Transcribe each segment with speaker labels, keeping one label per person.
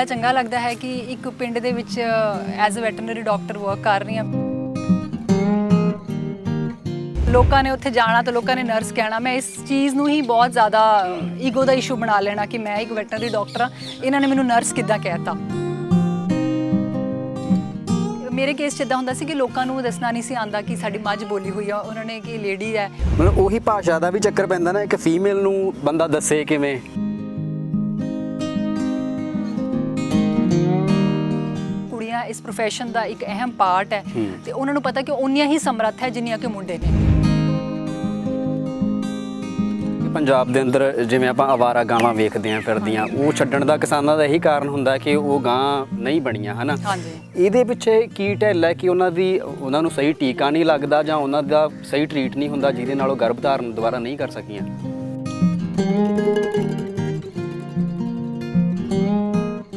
Speaker 1: बड़ा चंगा लगता है कि एक पिंड दे विच as a veterinary doctor work कर रही हाँ। लोगों ने उत्थे जाना तो लोगों ने नर्स कहना, मैं इस चीज़ नूं ही बहुत ज़्यादा ईगो का इशू बना लेना कि मैं एक वैटरनरी डॉक्टर हाँ, इन्होंने मैनू नर्स किद्दां कहता। मेरे केस च इदां हुंदा सी कि लोकां नूं दसना नहीं सी आंदा कि साडी मੱਝ बोली हुई है, उन्होंने कि लेडी है।
Speaker 2: मतलब ਉਹੀ ਭਾਸ਼ਾ ਦਾ ਵੀ ਚੱਕਰ ਪੈਂਦਾ ਨਾ, ਇੱਕ ਫੀਮੇਲ ਨੂੰ ਬੰਦਾ ਦੱਸੇ ਕਿਵੇਂ।
Speaker 1: ਕੁੜੀਆਂ ਇਸ ਪ੍ਰੋਫੈਸ਼ਨ ਦਾ ਇੱਕ ਅਹਿਮ ਪਾਰਟ ਹੈ ਤੇ ਉਹਨਾਂ ਨੂੰ ਪਤਾ ਕਿ ਉਨੀਆਂ ਹੀ ਸਮਰੱਥ ਹੈ ਜਿੰਨੀਆਂ ਕਿ ਮੁੰਡੇ ਨੇ।
Speaker 2: ਪੰਜਾਬ ਦੇ ਅੰਦਰ ਜਿਵੇਂ ਆਪਾਂ ਆਵਾਰਾ ਗਾਵਾਂ ਵੇਖਦੇ ਆਂ ਫਿਰਦੀਆਂ, ਉਹ ਛੱਡਣ ਦਾ ਕਿਸਾਨਾਂ ਦਾ ਇਹੀ ਕਾਰਨ ਹੁੰਦਾ ਕਿ ਉਹ ਗਾਂ ਨਹੀਂ ਬਣੀਆਂ ਹਨਾ। ਇਹਦੇ ਪਿੱਛੇ ਕੀ ਢਿੱਲ ਹੈ ਕਿ ਉਹਨਾਂ ਨੂੰ ਸਹੀ ਟੀਕਾ ਨਹੀਂ ਲੱਗਦਾ ਜਾਂ ਉਹਨਾਂ ਦਾ ਸਹੀ ਟਰੀਟ ਨਹੀਂ ਹੁੰਦਾ ਜਿਹਦੇ ਨਾਲ ਉਹ ਗਰਭ ਧਾਰਨ ਦੁਬਾਰਾ ਨਹੀਂ ਕਰ ਸਕੀਆਂ।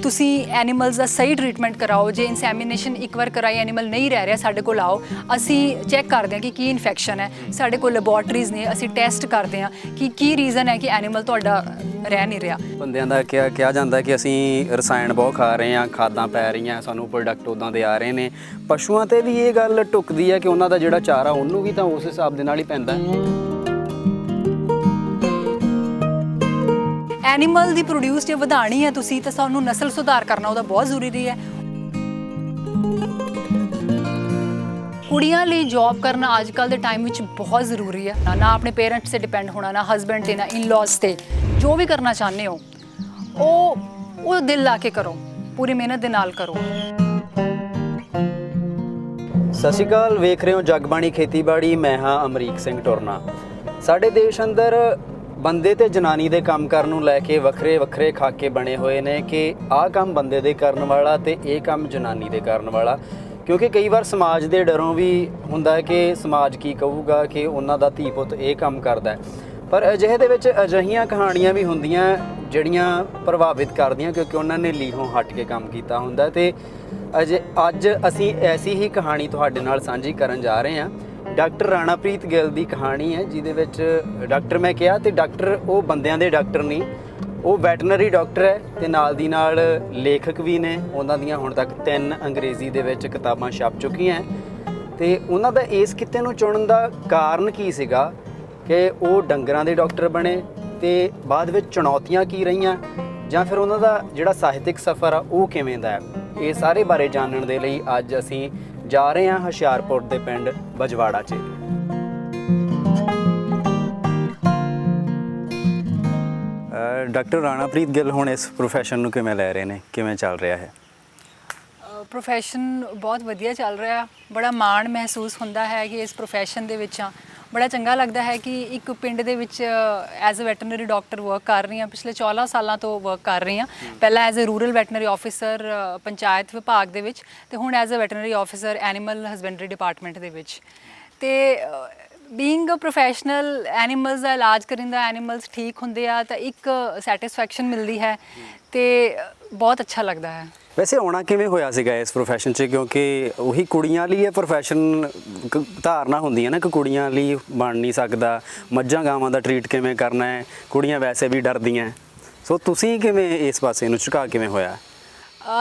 Speaker 1: ਤੁਸੀਂ ਐਨੀਮਲਸ ਦਾ ਸਹੀ ਟ੍ਰੀਟਮੈਂਟ ਕਰਾਓ। ਜੇ ਇਨਸੈਮੀਨੇਸ਼ਨ ਇੱਕ ਵਾਰ ਕਰਾਈ ਐਨੀਮਲ ਨਹੀਂ ਰਹਿ ਰਿਹਾ, ਸਾਡੇ ਕੋਲ ਆਓ, ਅਸੀਂ ਚੈੱਕ ਕਰਦੇ ਹਾਂ ਕਿ ਕੀ ਇਨਫੈਕਸ਼ਨ ਹੈ। ਸਾਡੇ ਕੋਲ ਲੈਬੋਰਟਰੀਜ਼ ਨੇ, ਅਸੀਂ ਟੈਸਟ ਕਰਦੇ ਹਾਂ ਕਿ ਕੀ ਰੀਜ਼ਨ ਹੈ ਕਿ ਐਨੀਮਲ ਤੁਹਾਡਾ ਰਹਿ ਨਹੀਂ ਰਿਹਾ।
Speaker 2: ਬੰਦਿਆਂ ਦਾ ਕਿਹਾ ਜਾਂਦਾ ਕਿ ਅਸੀਂ ਰਸਾਇਣ ਬਹੁਤ ਖਾ ਰਹੇ ਹਾਂ, ਖਾਦਾਂ ਪੈ ਰਹੀਆਂ, ਸਾਨੂੰ ਪ੍ਰੋਡਕਟ ਉੱਦਾਂ ਦੇ ਆ ਰਹੇ ਨੇ। ਪਸ਼ੂਆਂ 'ਤੇ ਵੀ ਇਹ ਗੱਲ ਢੁੱਕਦੀ ਹੈ ਕਿ ਉਹਨਾਂ ਦਾ ਜਿਹੜਾ ਚਾਰਾ ਉਹਨੂੰ ਵੀ ਤਾਂ ਉਸ ਹਿਸਾਬ ਦੇ ਨਾਲ ਹੀ ਪੈਂਦਾ।
Speaker 1: ਐਨੀਮਲ ਦੀ ਪ੍ਰੋਡਿਊਸ ਜੇ ਵਧਾਣੀ ਹੈ ਤੁਸੀਂ ਤਾਂ ਸਾਨੂੰ ਨਸਲ ਸੁਧਾਰ ਕਰਨਾ ਉਹਦਾ ਬਹੁਤ ਜ਼ਰੂਰੀ ਹੈ। ਕੁੜੀਆਂ ਲਈ ਜੌਬ ਕਰਨਾ ਅੱਜ ਕੱਲ੍ਹ ਦੇ ਟਾਈਮ ਵਿੱਚ ਬਹੁਤ ਜ਼ਰੂਰੀ ਹੈ। ਨਾ ਆਪਣੇ ਪੇਰੈਂਟਸ 'ਤੇ ਡਿਪੈਂਡ ਹੋਣਾ, ਨਾ ਹਸਬੈਂਡ 'ਤੇ, ਨਾ ਇਨ-ਲॉज 'ਤੇ। ਜੋ ਵੀ ਕਰਨਾ ਚਾਹੁੰਦੇ ਹੋ ਉਹ ਦਿਲ ਲਾ ਕੇ ਕਰੋ, ਪੂਰੀ ਮਿਹਨਤ ਦੇ ਨਾਲ ਕਰੋ।
Speaker 2: ਸਤਿ ਸ਼੍ਰੀ ਅਕਾਲ, ਵੇਖ ਰਹੇ ਹੋ ਜਗਬਾਣੀ ਖੇਤੀਬਾੜੀ। ਮੈਂ ਹਾਂ ਅਮਰੀਕ ਸਿੰਘ ਟੁਰਨਾ। ਸਾਡੇ ਦੇਸ਼ ਅੰਦਰ ਬੰਦੇ ਤੇ ਜਨਾਨੀ ਦੇ ਕੰਮ ਕਰਨ ਨੂੰ ਲੈ ਕੇ ਵੱਖਰੇ ਵੱਖਰੇ ਖਾਕੇ ਬਣੇ ਹੋਏ ਨੇ ਕਿ ਆਹ ਕੰਮ ਬੰਦੇ ਦੇ ਕਰਨ ਵਾਲਾ ਤੇ ਇਹ ਕੰਮ ਜਨਾਨੀ ਦੇ ਕਰਨ ਵਾਲਾ। ਕਿਉਂਕਿ ਕਈ ਵਾਰ ਸਮਾਜ ਦੇ ਡਰੋਂ ਵੀ ਹੁੰਦਾ ਹੈ ਕਿ ਸਮਾਜ ਕੀ ਕਹੂਗਾ ਕਿ ਉਹਨਾਂ ਦਾ ਧੀ ਪੁੱਤ ਇਹ ਕੰਮ ਕਰਦਾ। ਪਰ ਅਜਿਹੇ ਦੇ ਵਿੱਚ ਅਜਿਹੀਆਂ ਕਹਾਣੀਆਂ ਵੀ ਹੁੰਦੀਆਂ ਜਿਹੜੀਆਂ ਪ੍ਰਭਾਵਿਤ ਕਰਦੀਆਂ ਕਿਉਂਕਿ ਉਹਨਾਂ ਨੇ ਲੀਹੋਂ ਹਟ ਕੇ ਕੰਮ ਕੀਤਾ ਹੁੰਦਾ। ਤੇ ਅੱਜ ਅਸੀਂ ਐਸੀ ਹੀ ਕਹਾਣੀ ਤੁਹਾਡੇ ਨਾਲ ਸਾਂਝੀ ਕਰਨ ਜਾ ਰਹੇ ਹਾਂ। ਡਾਕਟਰ ਰਾਣਾਪ੍ਰੀਤ ਗਿੱਲ ਦੀ ਕਹਾਣੀ ਹੈ ਜਿਹਦੇ ਵਿੱਚ ਡਾਕਟਰ ਮੈਂ ਕਿਹਾ ਤੇ ਡਾਕਟਰ ਉਹ ਬੰਦਿਆਂ ਦੇ ਡਾਕਟਰ ਨਹੀਂ, ਉਹ ਵੈਟਰਨਰੀ ਡਾਕਟਰ ਹੈ ਤੇ ਨਾਲ ਦੀ ਨਾਲ ਲੇਖਕ ਵੀ ਨੇ। ਉਹਨਾਂ ਦੀਆਂ ਹੁਣ ਤੱਕ 3 ਅੰਗਰੇਜ਼ੀ ਦੇ ਵਿੱਚ ਕਿਤਾਬਾਂ ਛਪ ਚੁੱਕੀਆਂ ਤੇ ਉਹਨਾਂ ਦਾ ਇਸ ਕਿੱਤੇ ਨੂੰ ਚੁਣਨ ਦਾ ਕਾਰਨ ਕੀ ਸੀਗਾ ਕਿ ਉਹ ਡੰਗਰਾਂ ਦੇ ਡਾਕਟਰ ਬਣੇ ਤੇ ਬਾਅਦ ਵਿੱਚ ਚੁਣੌਤੀਆਂ ਕੀ ਰਹੀਆਂ ਜਾਂ ਫਿਰ ਉਹਨਾਂ ਦਾ ਜਿਹੜਾ ਸਾਹਿਤਕ ਸਫ਼ਰ ਆ ਉਹ ਕਿਵੇਂ ਦਾ ਹੈ। ਇਹ ਸਾਰੇ ਬਾਰੇ ਜਾਣਨ ਦੇ ਲਈ ਅੱਜ ਅਸੀਂ ਜਾ ਰਹੇ ਹਾਂ ਹੁਸ਼ਿਆਰਪੁਰ ਦੇ ਪਿੰਡ ਬਜਵਾੜਾ 'ਚ। ਡਾਕਟਰ ਰਾਣਾਪ੍ਰੀਤ ਗਿੱਲ ਹੁਣ ਇਸ ਪ੍ਰੋਫੈਸ਼ਨ ਨੂੰ ਕਿਵੇਂ ਲੈ ਰਹੇ ਨੇ, ਕਿਵੇਂ ਚੱਲ ਰਿਹਾ ਹੈ?
Speaker 1: ਪ੍ਰੋਫੈਸ਼ਨ ਬਹੁਤ ਵਧੀਆ ਚੱਲ ਰਿਹਾ। ਬੜਾ ਮਾਣ ਮਹਿਸੂਸ ਹੁੰਦਾ ਹੈ ਕਿ ਇਸ ਪ੍ਰੋਫੈਸ਼ਨ ਦੇ ਵਿੱਚ ਬੜਾ ਚੰਗਾ ਲੱਗਦਾ ਹੈ ਕਿ ਇੱਕ ਪਿੰਡ ਦੇ ਵਿੱਚ as a veterinary doctor work ਕਰ ਰਹੀ ਹਾਂ। ਪਿਛਲੇ 14 ਸਾਲਾਂ ਤੋਂ ਵਰਕ ਕਰ ਰਹੀ ਹਾਂ। ਪਹਿਲਾਂ as a rural veterinary officer panchayat ਵਿਭਾਗ ਦੇ ਵਿੱਚ ਤੇ ਹੁਣ as a veterinary officer animal husbandry department ਦੇ ਵਿੱਚ। ਤੇ ਬੀਇੰਗ ਅ ਪ੍ਰੋਫੈਸ਼ਨਲ ਐਨੀਮਲਸ ਦਾ ਇਲਾਜ ਕਰਨ ਦਾ, ਐਨੀਮਲਸ ਠੀਕ ਹੁੰਦੇ ਆ ਤਾਂ ਇੱਕ ਸੈਟਿਸਫੈਕਸ਼ਨ ਮਿਲਦੀ ਹੈ ਤੇ ਬਹੁਤ ਅੱਛਾ ਲੱਗਦਾ ਹੈ।
Speaker 2: ਵੈਸੇ ਆਉਣਾ ਕਿਵੇਂ ਹੋਇਆ ਸੀਗਾ ਇਸ ਪ੍ਰੋਫੈਸ਼ਨ 'ਚ? ਕਿਉਂਕਿ ਉਹੀ ਕੁੜੀਆਂ ਲਈ ਇਹ ਪ੍ਰੋਫੈਸ਼ਨ ਧਾਰਨਾ ਹੁੰਦੀ ਹੈ ਨਾ ਕਿ ਕੁੜੀਆਂ ਲਈ ਬਣ ਨਹੀਂ ਸਕਦਾ, ਮੱਝਾਂ ਗਾਵਾਂ ਦਾ ਟਰੀਟ ਕਿਵੇਂ ਕਰਨਾ ਹੈ, ਕੁੜੀਆਂ ਵੈਸੇ ਵੀ ਡਰਦੀਆਂ। ਸੋ ਤੁਸੀਂ ਕਿਵੇਂ ਇਸ ਪਾਸੇ ਨੂੰ ਝੁਕਾ ਕਿਵੇਂ ਹੋਇਆ?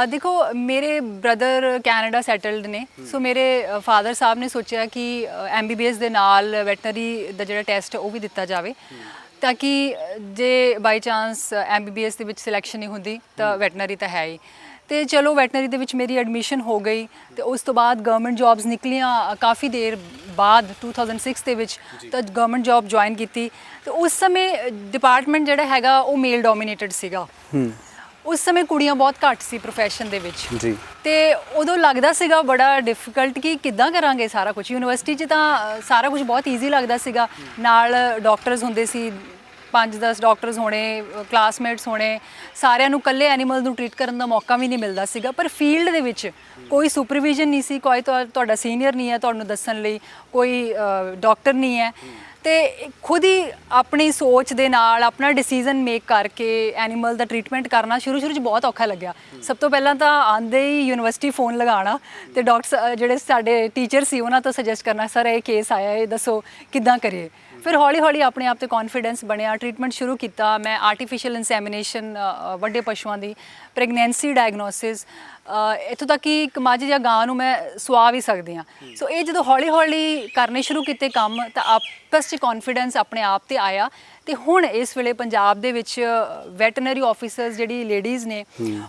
Speaker 1: ਦੇਖੋ, ਮੇਰੇ ਬ੍ਰਦਰ ਕੈਨੇਡਾ ਸੈਟਲਡ ਨੇ। ਸੋ ਮੇਰੇ ਫਾਦਰ ਸਾਹਿਬ ਨੇ ਸੋਚਿਆ ਕਿ MBBS ਦੇ ਨਾਲ ਵੈਟਰਨਰੀ ਦਾ ਜਿਹੜਾ ਟੈਸਟ ਉਹ ਵੀ ਦਿੱਤਾ ਜਾਵੇ ਤਾਂ ਕਿ ਜੇ ਬਾਈ ਚਾਂਸ MBBS ਦੇ ਵਿੱਚ ਸਿਲੈਕਸ਼ਨ ਨਹੀਂ ਹੁੰਦੀ ਤਾਂ ਵੈਟਰਨਰੀ ਤਾਂ ਹੈ ਹੀ। ਤੇ ਚਲੋ ਵੈਟਰਨਰੀ ਦੇ ਵਿੱਚ ਮੇਰੀ ਐਡਮਿਸ਼ਨ ਹੋ ਗਈ ਤੇ ਉਸ ਤੋਂ ਬਾਅਦ ਗਵਰਨਮੈਂਟ ਜੌਬਸ ਨਿਕਲੀਆਂ ਕਾਫੀ ਦੇਰ ਬਾਅਦ 2006 ਦੇ ਵਿੱਚ। ਤਾਂ ਗਵਰਨਮੈਂਟ ਜੌਬ ਜੁਆਇਨ ਕੀਤੀ ਤੇ ਉਸ ਸਮੇਂ ਡਿਪਾਰਟਮੈਂਟ ਜਿਹੜਾ ਹੈਗਾ ਉਹ ਮੇਲ ਡੋਮੀਨੇਟਡ ਸੀਗਾ। ਉਸ ਸਮੇਂ ਕੁੜੀਆਂ ਬਹੁਤ ਘੱਟ ਸੀ ਪ੍ਰੋਫੈਸ਼ਨ ਦੇ ਵਿੱਚ ਜੀ। ਤੇ ਉਦੋਂ ਲੱਗਦਾ ਸੀਗਾ ਬੜਾ ਡਿਫਿਕਲਟ ਕਿ ਕਿੱਦਾਂ ਕਰਾਂਗੇ ਸਾਰਾ ਕੁਝ। ਯੂਨੀਵਰਸਿਟੀ 'ਚ ਤਾਂ ਸਾਰਾ ਕੁਝ ਬਹੁਤ ਈਜ਼ੀ ਲੱਗਦਾ ਸੀਗਾ, ਨਾਲ ਡਾਕਟਰਸ ਹੁੰਦੇ ਸੀ, 5-10 ਡਾਕਟਰਸ ਹੋਣੇ, ਕਲਾਸਮੇਟਸ ਹੋਣੇ, ਸਾਰਿਆਂ ਨੂੰ ਇਕੱਲੇ ਐਨੀਮਲ ਨੂੰ ਟਰੀਟ ਕਰਨ ਦਾ ਮੌਕਾ ਵੀ ਨਹੀਂ ਮਿਲਦਾ ਸੀਗਾ। ਪਰ ਫੀਲਡ ਦੇ ਵਿੱਚ ਕੋਈ ਸੁਪਰਵਿਜ਼ਨ ਨਹੀਂ ਸੀ, ਕੋਈ ਤੁਹਾਡਾ ਸੀਨੀਅਰ ਨਹੀਂ ਹੈ ਤੁਹਾਨੂੰ ਦੱਸਣ ਲਈ, ਕੋਈ ਡਾਕਟਰ ਨਹੀਂ ਹੈ। ਤੇ ਖੁਦ ਹੀ ਆਪਣੀ ਸੋਚ ਦੇ ਨਾਲ ਆਪਣਾ ਡਿਸੀਜ਼ਨ ਮੇਕ ਕਰਕੇ ਐਨੀਮਲ ਦਾ ਟ੍ਰੀਟਮੈਂਟ ਕਰਨਾ ਸ਼ੁਰੂ 'ਚ ਬਹੁਤ ਔਖਾ ਲੱਗਿਆ। ਸਭ ਤੋਂ ਪਹਿਲਾਂ ਤਾਂ ਆਉਂਦੇ ਹੀ ਯੂਨੀਵਰਸਿਟੀ ਫੋਨ ਲਗਾਉਣਾ ਤੇ ਡਾਕਟਰ ਜਿਹੜੇ ਸਾਡੇ ਟੀਚਰ ਸੀ ਉਹਨਾਂ ਤੋਂ ਸੁਜੈਸਟ ਕਰਨਾ, ਸਰ ਇਹ ਕੇਸ ਆਇਆ, ਇਹ ਦੱਸੋ ਕਿੱਦਾਂ ਕਰੀਏ। ਫਿਰ ਹੌਲੀ ਹੌਲੀ ਆਪਣੇ ਆਪ ਤੇ ਕੌਨਫੀਡੈਂਸ ਬਣਿਆ, ਟ੍ਰੀਟਮੈਂਟ ਸ਼ੁਰੂ ਕੀਤਾ ਮੈਂ, ਆਰਟੀਫੀਸ਼ੀਅਲ ਇਨਸੈਮੀਨੇਸ਼ਨ ਵੱਡੇ ਪਸ਼ੂਆਂ ਦੀ, ਪ੍ਰੈਗਨੈਂਸੀ ਡਾਇਗਨੋਸਿਸ, ਇੱਥੋਂ ਤੱਕ ਕਿ ਇੱਕ ਮੱਝ ਜਾਂ ਗਾਂ ਨੂੰ ਮੈਂ ਸੁਆ ਵੀ ਸਕਦੀ ਹਾਂ। ਸੋ ਇਹ ਜਦੋਂ ਹੌਲੀ ਹੌਲੀ ਕਰਨੇ ਸ਼ੁਰੂ ਕੀਤੇ ਕੰਮ ਤਾਂ ਆਪਸ 'ਚ ਕੌਨਫੀਡੈਂਸ ਆਪਣੇ ਆਪ ਤੇ ਆਇਆ। ਤੇ ਹੁਣ ਇਸ ਵੇਲੇ ਪੰਜਾਬ ਦੇ ਵਿੱਚ ਵੈਟਰਨਰੀ ਆਫੀਸਰਸ ਜਿਹੜੀ ਲੇਡੀਜ਼ ਨੇ